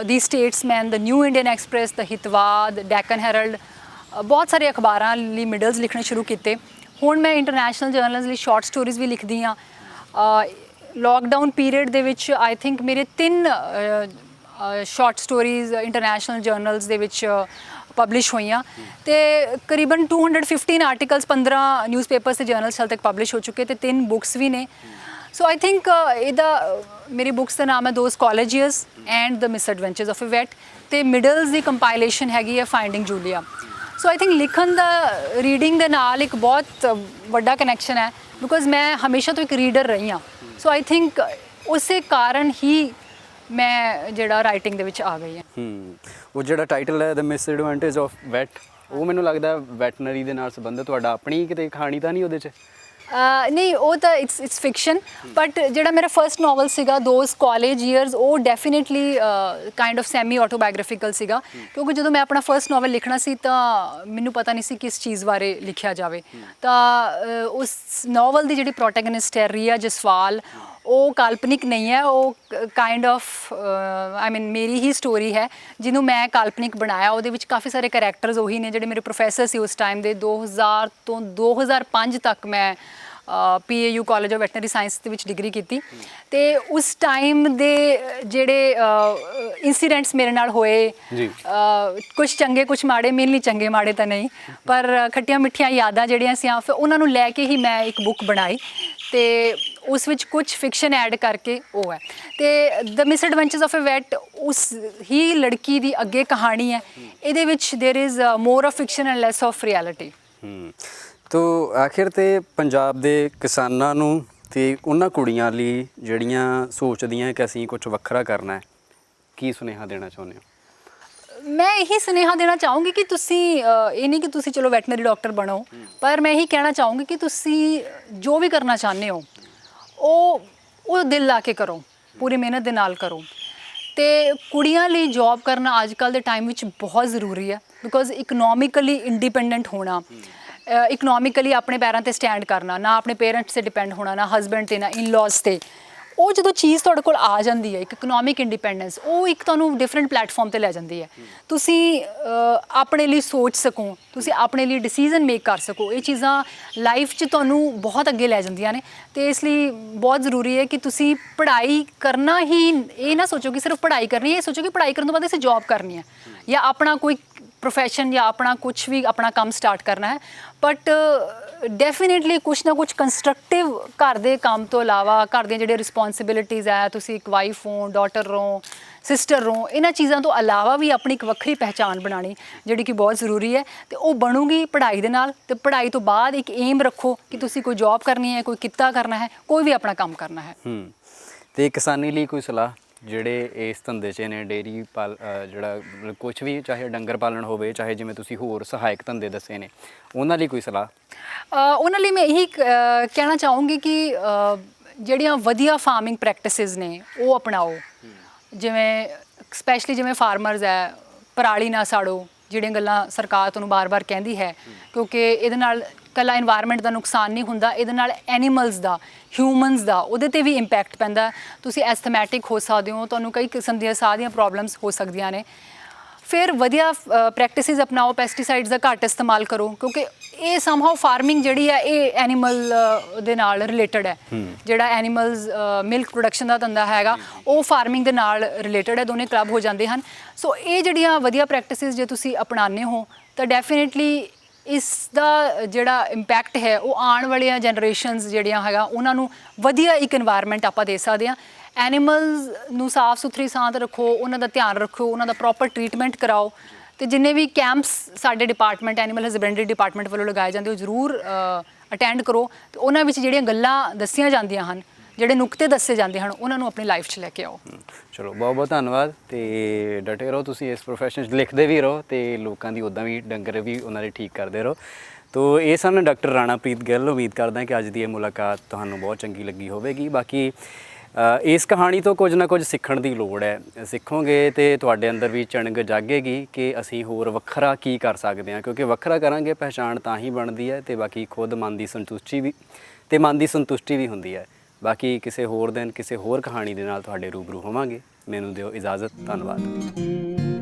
Speaker 1: the Statesman, the New Indian Express, the Hitavada, Deccan Herald, ਬਹੁਤ ਸਾਰੇ ਅਖਬਾਰਾਂ ਲਈ ਮਿਡਲਸ ਲਿਖਣੇ ਸ਼ੁਰੂ ਕੀਤੇ। ਹੁਣ ਮੈਂ ਇੰਟਰਨੈਸ਼ਨਲ ਜਰਨਲਸ ਲਈ ਸ਼ਾਰਟ ਸਟੋਰੀਜ਼ ਵੀ ਲਿਖਦੀ ਹਾਂ। ਲੋਕਡਾਊਨ ਪੀਰੀਅਡ ਦੇ ਵਿੱਚ ਆਈ ਥਿੰਕ ਮੇਰੇ 3 ਸ਼ਾਰਟ ਸਟੋਰੀਜ਼ ਇੰਟਰਨੈਸ਼ਨਲ ਜਰਨਲਸ ਦੇ ਵਿੱਚ ਪਬਲਿਸ਼ ਹੋਈਆਂ ਤੇ ਕਰੀਬਨ 215 ਆਰਟੀਕਲਸ 15 ਨਿਊਜ਼ਪੇਪਰਸ ਤੇ ਜਰਨਲਸ ਹਾਲ ਤੱਕ ਪਬਲਿਸ਼ ਹੋ ਚੁੱਕੇ ਤੇ 3 ਬੁੱਕਸ ਵੀ ਨੇ। ਸੋ ਆਈ ਥਿੰਕ ਇਹਦਾ ਮੇਰੀ ਬੁੱਕਸ ਦਾ ਨਾਮ ਹੈ those college years and the misadventures of a vet ਤੇ ਮਿਡਲਸ ਦੀ ਕੰਪਾਈਲੇਸ਼ਨ ਹੈਗੀ ਹੈ finding Julia. So I think ਲਿਖਣ ਦਾ ਰੀਡਿੰਗ ਦੇ ਨਾਲ ਇੱਕ ਬਹੁਤ ਵੱਡਾ ਕਨੈਕਸ਼ਨ ਹੈ ਬਿਕੋਜ਼ ਮੈਂ ਹਮੇਸ਼ਾ ਤੋਂ ਇੱਕ ਰੀਡਰ ਰਹੀ ਹਾਂ। ਸੋ ਆਈ ਥਿੰਕ ਉਸੇ ਕਾਰਨ ਹੀ ਮੈਂ ਜਿਹੜਾ ਰਾਈਟਿੰਗ ਦੇ ਵਿੱਚ ਆ ਗਈ ਹਾਂ।
Speaker 2: ਉਹ ਜਿਹੜਾ ਟਾਈਟਲ ਹੈ ਦ ਮਿਸਐਡਵਾਂਟੇਜ ਆਫ ਵੈਟ, ਉਹ ਮੈਨੂੰ ਲੱਗਦਾ ਵੈਟਨਰੀ ਦੇ ਨਾਲ ਸੰਬੰਧਿਤ ਤੁਹਾਡਾ ਆਪਣੀ ਕਿਤੇ ਕਹਾਣੀ ਤਾਂ ਨਹੀਂ ਉਹਦੇ 'ਚ?
Speaker 1: ਨਹੀਂ, ਉਹ ਤਾਂ ਇਟਸ ਫਿਕਸ਼ਨ, ਬਟ ਜਿਹੜਾ ਮੇਰਾ ਫਰਸਟ ਨਾਵਲ ਸੀਗਾ ਦੋਜ਼ ਕਾਲਜ ਈਅਰਸ, ਉਹ ਡੈਫੀਨੇਟਲੀ ਕਾਈਂਡ ਆਫ ਸੈਮੀ ਆਟੋਬਾਇਓਗ੍ਰਾਫਿਕਲ ਸੀਗਾ ਕਿਉਂਕਿ ਜਦੋਂ ਮੈਂ ਆਪਣਾ ਫਰਸਟ ਨਾਵਲ ਲਿਖਣਾ ਸੀ ਤਾਂ ਮੈਨੂੰ ਪਤਾ ਨਹੀਂ ਸੀ ਕਿਸ ਚੀਜ਼ ਬਾਰੇ ਲਿਖਿਆ ਜਾਵੇ। ਤਾਂ ਉਸ ਨਾਵਲ ਦੀ ਜਿਹੜੀ ਪ੍ਰੋਟੈਗਨਿਸਟ ਹੈ ਰੀਆ ਜਸਵਾਲ, ਉਹ ਕਾਲਪਨਿਕ ਨਹੀਂ ਹੈ, ਉਹ ਕਾਈਂਡ ਆਫ ਆਈ ਮੀਨ ਮੇਰੀ ਹੀ ਸਟੋਰੀ ਹੈ ਜਿਹਨੂੰ ਮੈਂ ਕਾਲਪਨਿਕ ਬਣਾਇਆ। ਉਹਦੇ ਵਿੱਚ ਕਾਫੀ ਸਾਰੇ ਕਰੈਕਟਰਸ ਉਹੀ ਨੇ ਜਿਹੜੇ ਮੇਰੇ ਪ੍ਰੋਫੈਸਰ ਸੀ ਉਸ ਟਾਈਮ ਦੇ। 2000 ਤੋਂ 2005 ਤੱਕ ਮੈਂ PAU college of veterinary science ਦੇ ਵਿੱਚ ਡਿਗਰੀ ਕੀਤੀ ਤੇ ਉਸ ਟਾਈਮ ਦੇ ਜਿਹੜੇ ਇਨਸੀਡੈਂਟਸ ਮੇਰੇ ਨਾਲ ਹੋਏ, ਕੁਝ ਚੰਗੇ ਕੁਝ ਮਾੜੇ, ਮੇਨਲੀ ਚੰਗੇ ਮਾੜੇ ਤਾਂ ਨਹੀਂ ਪਰ ਖੱਟੀਆਂ ਮਿੱਠੀਆਂ ਯਾਦਾਂ ਜਿਹੜੀਆਂ ਸੀ ਫਿਰ ਉਹਨਾਂ ਨੂੰ ਲੈ ਕੇ ਹੀ ਮੈਂ ਇੱਕ ਬੁੱਕ ਬਣਾਈ ਤੇ ਉਸ ਵਿੱਚ ਕੁਝ ਫਿਕਸ਼ਨ ਐਡ ਕਰਕੇ ਉਹ ਹੈ। ਤੇ ਦ ਮਿਸਐਡਵੈਂਚਰਸ ਆਫ ਅ ਵੈਟ ਉਸ ਹੀ ਲੜਕੀ ਦੀ ਅੱਗੇ ਕਹਾਣੀ ਹੈ। ਇਹਦੇ ਵਿੱਚ there is more of fiction and less of reality.
Speaker 2: ਤੋ ਆਖਿਰ ਤੇ ਪੰਜਾਬ ਦੇ ਕਿਸਾਨਾਂ ਨੂੰ ਤੇ ਉਹਨਾਂ ਕੁੜੀਆਂ ਲਈ ਜਿਹੜੀਆਂ ਸੋਚਦੀਆਂ ਕਿ ਅਸੀਂ ਕੁਝ ਵੱਖਰਾ ਕਰਨਾ ਹੈ, ਕੀ ਸੁਨੇਹਾ ਦੇਣਾ ਚਾਹੁੰਦੇ ਹੋ?
Speaker 1: ਮੈਂ ਇਹੀ ਸੁਨੇਹਾ ਦੇਣਾ ਚਾਹੂੰਗੀ ਕਿ ਤੁਸੀਂ ਇਹ ਨਹੀਂ ਕਿ ਤੁਸੀਂ ਚਲੋ ਵੈਟਨਰੀ ਡਾਕਟਰ ਬਣੋ, ਪਰ ਮੈਂ ਇਹੀ ਕਹਿਣਾ ਚਾਹੂੰਗੀ ਕਿ ਤੁਸੀਂ ਜੋ ਵੀ ਕਰਨਾ ਚਾਹੁੰਦੇ ਹੋ ਉਹ ਦਿਲ ਲਾ ਕੇ ਕਰੋ, ਪੂਰੀ ਮਿਹਨਤ ਦੇ ਨਾਲ ਕਰੋ। ਤੇ ਕੁੜੀਆਂ ਲਈ ਜੌਬ ਕਰਨਾ ਅੱਜ ਕੱਲ੍ਹ ਦੇ ਟਾਈਮ ਵਿੱਚ ਬਹੁਤ ਜ਼ਰੂਰੀ ਹੈ ਬਿਕੋਜ਼ ਇਕਨੋਮਿਕਲੀ ਇੰਡੀਪੈਂਡੈਂਟ ਹੋਣਾ, ਇਕਨੋਮਿਕਲੀ ਆਪਣੇ ਪੈਰਾਂ 'ਤੇ ਸਟੈਂਡ ਕਰਨਾ, ਨਾ ਆਪਣੇ ਪੇਰੈਂਟਸ 'ਤੇ ਡਿਪੈਂਡ ਹੋਣਾ, ਨਾ ਹਸਬੈਂਡ 'ਤੇ ਨਾ ਇਨ-ਲॉज 'ਤੇ, ਉਹ ਜਦੋਂ ਚੀਜ਼ ਤੁਹਾਡੇ ਕੋਲ ਆ ਜਾਂਦੀ ਹੈ ਇੱਕ ਇਕਨੋਮਿਕ ਇੰਡੀਪੈਂਡੈਂਸ, ਉਹ ਇੱਕ ਤੁਹਾਨੂੰ ਡਿਫਰੈਂਟ ਪਲੇਟਫਾਰਮ 'ਤੇ ਲੈ ਜਾਂਦੀ ਹੈ। ਤੁਸੀਂ ਆਪਣੇ ਲਈ ਸੋਚ ਸਕੋ, ਤੁਸੀਂ ਆਪਣੇ ਲਈ ਡਿਸੀਜ਼ਨ ਮੇਕ ਕਰ ਸਕੋ, ਇਹ ਚੀਜ਼ਾਂ ਲਾਈਫ 'ਚ ਤੁਹਾਨੂੰ ਬਹੁਤ ਅੱਗੇ ਲੈ ਜਾਂਦੀਆਂ ਨੇ। ਅਤੇ ਇਸ ਲਈ ਬਹੁਤ ਜ਼ਰੂਰੀ ਹੈ ਕਿ ਤੁਸੀਂ ਪੜ੍ਹਾਈ ਕਰਨਾ ਹੀ ਇਹ ਨਾ ਸੋਚੋ ਕਿ ਸਿਰਫ ਪੜ੍ਹਾਈ ਕਰਨੀ ਹੈ, ਇਹ ਸੋਚੋ ਕਿ ਪੜ੍ਹਾਈ ਕਰਨ ਤੋਂ ਬਾਅਦ ਅਸੀਂ ਜੌਬ ਕਰਨੀ ਹੈ ਜਾਂ ਆਪਣਾ ਕੋਈ ਪ੍ਰੋਫੈਸ਼ਨ ਜਾਂ ਆਪਣਾ ਕੁਛ ਵੀ ਆਪਣਾ ਕੰਮ ਸਟਾਰਟ ਕਰਨਾ ਹੈ। ਬਟ ਡੈਫੀਨੇਟਲੀ ਕੁਛ ਨਾ ਕੁਛ ਕੰਸਟਰਕਟਿਵ ਘਰ ਦੇ ਕੰਮ ਤੋਂ ਇਲਾਵਾ, ਘਰ ਦੀਆਂ ਜਿਹੜੀਆਂ ਰਿਸਪੌਂਸਿਬਿਲਿਟੀਜ਼ ਹੈ, ਤੁਸੀਂ ਇੱਕ ਵਾਈਫ ਹੋ, ਡਾਟਰ ਹੋ, ਸਿਸਟਰ ਹੋ, ਇਹਨਾਂ ਚੀਜ਼ਾਂ ਤੋਂ ਇਲਾਵਾ ਵੀ ਆਪਣੀ ਇੱਕ ਵੱਖਰੀ ਪਹਿਚਾਣ ਬਣਾਉਣੀ ਜਿਹੜੀ ਕਿ ਬਹੁਤ ਜ਼ਰੂਰੀ ਹੈ। ਅਤੇ ਉਹ ਬਣੂਗੀ ਪੜ੍ਹਾਈ ਦੇ ਨਾਲ, ਅਤੇ ਪੜ੍ਹਾਈ ਤੋਂ ਬਾਅਦ ਇੱਕ ਏਮ ਰੱਖੋ ਕਿ ਤੁਸੀਂ ਕੋਈ ਜੌਬ ਕਰਨੀ ਹੈ, ਕੋਈ ਕਿੱਤਾ ਕਰਨਾ ਹੈ, ਕੋਈ ਵੀ ਆਪਣਾ ਕੰਮ ਕਰਨਾ ਹੈ।
Speaker 2: ਅਤੇ ਕਿਸਾਨੀ ਲਈ ਕੋਈ ਸਲਾਹ ਜਿਹੜੇ ਇਸ ਧੰਦੇ 'ਚ ਨੇ, ਡੇਅਰੀ ਜਿਹੜਾ ਕੁਛ ਵੀ, ਚਾਹੇ ਡੰਗਰ ਪਾਲਣ ਹੋਵੇ, ਚਾਹੇ ਜਿਵੇਂ ਤੁਸੀਂ ਹੋਰ ਸਹਾਇਕ ਧੰਦੇ ਦੱਸੇ ਨੇ, ਉਹਨਾਂ ਲਈ ਕੋਈ ਸਲਾਹ?
Speaker 1: ਉਹਨਾਂ ਲਈ ਮੈਂ ਇਹੀ ਕਹਿਣਾ ਚਾਹੂੰਗੀ ਕਿ ਜਿਹੜੀਆਂ ਵਧੀਆ ਫਾਰਮਿੰਗ ਪ੍ਰੈਕਟਿਸਿਸ ਨੇ ਉਹ ਅਪਣਾਓ। ਜਿਵੇਂ ਸਪੈਸ਼ਲੀ ਜਿਵੇਂ ਫਾਰਮਰਸ ਹੈ, ਪਰਾਲੀ ਨਾ ਸਾੜੋ, ਜਿਹੜੀਆਂ ਗੱਲਾਂ ਸਰਕਾਰ ਤੁਹਾਨੂੰ ਬਾਰ-ਬਾਰ ਕਹਿੰਦੀ ਹੈ, ਕਿਉਂਕਿ ਇਹਦੇ ਨਾਲ ਇਕੱਲਾ ਇਨਵਾਇਰਮੈਂਟ ਦਾ ਨੁਕਸਾਨ ਨਹੀਂ ਹੁੰਦਾ, ਇਹਦੇ ਨਾਲ ਐਨੀਮਲਸ ਦਾ, ਹਿਊਮਨਸ ਦਾ, ਉਹਦੇ 'ਤੇ ਵੀ ਇੰਪੈਕਟ ਪੈਂਦਾ। ਤੁਸੀਂ ਐਸਥਮੈਟਿਕ ਹੋ ਸਕਦੇ ਹੋ, ਤੁਹਾਨੂੰ ਕਈ ਕਿਸਮ ਦੀਆਂ ਸਾਹ ਦੀਆਂ ਪ੍ਰੋਬਲਮਸ ਹੋ ਸਕਦੀਆਂ ਨੇ। ਫਿਰ ਵਧੀਆ ਪ੍ਰੈਕਟਿਸਿਸ ਅਪਣਾਓ, ਪੈਸਟੀਸਾਈਡਸ ਦਾ ਘੱਟ ਇਸਤੇਮਾਲ ਕਰੋ ਕਿਉਂਕਿ ਇਹ ਸਮਹਾਓ ਫਾਰਮਿੰਗ ਜਿਹੜੀ ਹੈ ਇਹ ਐਨੀਮਲ ਦੇ ਨਾਲ ਰਿਲੇਟਡ ਹੈ। ਜਿਹੜਾ ਐਨੀਮਲਸ ਮਿਲਕ ਪ੍ਰੋਡਕਸ਼ਨ ਦਾ ਧੰਦਾ ਹੈਗਾ ਉਹ ਫਾਰਮਿੰਗ ਦੇ ਨਾਲ ਰਿਲੇਟਡ ਹੈ, ਦੋਨੇ ਕਲੱਬ ਹੋ ਜਾਂਦੇ ਹਨ। ਸੋ ਇਹ ਜਿਹੜੀਆਂ ਵਧੀਆ ਪ੍ਰੈਕਟਿਸਿਸ ਜੇ ਤੁਸੀਂ ਅਪਣਾਉਂਦੇ ਹੋ ਤਾਂ ਡੈਫੀਨੇਟਲੀ ਇਸ ਦਾ ਜਿਹੜਾ ਇੰਪੈਕਟ ਹੈ ਉਹ ਆਉਣ ਵਾਲੀਆਂ ਜਨਰੇਸ਼ਨਸ ਜਿਹੜੀਆਂ ਹੈਗਾ ਉਹਨਾਂ ਨੂੰ ਵਧੀਆ ਇੱਕ ਇਨਵਾਇਰਮੈਂਟ ਆਪਾਂ ਦੇ ਸਕਦੇ ਹਾਂ। ਐਨੀਮਲਸ ਨੂੰ ਸਾਫ਼ ਸੁਥਰੀ ਥਾਂ 'ਤੇ ਰੱਖੋ, ਉਹਨਾਂ ਦਾ ਧਿਆਨ ਰੱਖੋ, ਉਹਨਾਂ ਦਾ ਪ੍ਰੋਪਰ ਟਰੀਟਮੈਂਟ ਕਰਾਓ। ਅਤੇ ਜਿੰਨੇ ਵੀ ਕੈਂਪਸ ਸਾਡੇ ਡਿਪਾਰਟਮੈਂਟ ਐਨੀਮਲ ਹਸਬੈਂਡਰੀ ਡਿਪਾਰਟਮੈਂਟ ਵੱਲੋਂ ਲਗਾਏ ਜਾਂਦੇ ਉਹ ਜ਼ਰੂਰ ਅਟੈਂਡ ਕਰੋ ਅਤੇ ਉਹਨਾਂ ਵਿੱਚ ਜਿਹੜੀਆਂ ਗੱਲਾਂ ਦੱਸੀਆਂ ਜਾਂਦੀਆਂ ਹਨ, ਜਿਹੜੇ ਨੁਕਤੇ ਦੱਸੇ ਜਾਂਦੇ ਹਨ, ਉਹਨਾਂ ਨੂੰ ਆਪਣੀ ਲਾਈਫ 'ਚ ਲੈ ਕੇ ਆਓ।
Speaker 2: ਚਲੋ ਬਹੁਤ ਬਹੁਤ ਧੰਨਵਾਦ ਅਤੇ ਡਟੇ ਰਹੋ ਤੁਸੀਂ ਇਸ ਪ੍ਰੋਫੈਸ਼ਨ 'ਚ, ਲਿਖਦੇ ਵੀ ਰਹੋ ਅਤੇ ਲੋਕਾਂ ਦੀ ਉੱਦਾਂ ਵੀ ਡੰਗਰ ਵੀ ਉਹਨਾਂ ਦੇ ਠੀਕ ਕਰਦੇ ਰਹੋ। ਤੋ ਇਹ ਸਨ ਡਾਕਟਰ ਰਾਣਾਪ੍ਰੀਤ ਗਿੱਲ। ਉਮੀਦ ਕਰਦਾ ਕਿ ਅੱਜ ਦੀ ਇਹ ਮੁਲਾਕਾਤ ਤੁਹਾਨੂੰ ਬਹੁਤ ਚੰਗੀ ਲੱਗੀ ਹੋਵੇਗੀ। ਬਾਕੀ ਇਸ ਕਹਾਣੀ ਤੋਂ ਕੁਝ ਨਾ ਕੁਝ ਸਿੱਖਣ ਦੀ ਲੋੜ ਹੈ, ਸਿੱਖੋਗੇ ਅਤੇ ਤੁਹਾਡੇ ਅੰਦਰ ਵੀ ਚਿਣਗ ਜਾਗੇਗੀ ਕਿ ਅਸੀਂ ਹੋਰ ਵੱਖਰਾ ਕੀ ਕਰ ਸਕਦੇ ਹਾਂ, ਕਿਉਂਕਿ ਵੱਖਰਾ ਕਰਾਂਗੇ ਪਹਿਚਾਣ ਤਾਂ ਹੀ ਬਣਦੀ ਹੈ ਅਤੇ ਬਾਕੀ ਖੁਦ ਮਨ ਦੀ ਸੰਤੁਸ਼ਟੀ ਵੀ ਹੁੰਦੀ ਹੈ। ਬਾਕੀ ਕਿਸੇ ਹੋਰ ਦਿਨ ਕਿਸੇ ਹੋਰ ਕਹਾਣੀ ਦੇ ਨਾਲ ਤੁਹਾਡੇ ਰੂਬਰੂ ਹੋਵਾਂਗੇ। ਮੈਨੂੰ ਦਿਓ ਇਜਾਜ਼ਤ। ਧੰਨਵਾਦ।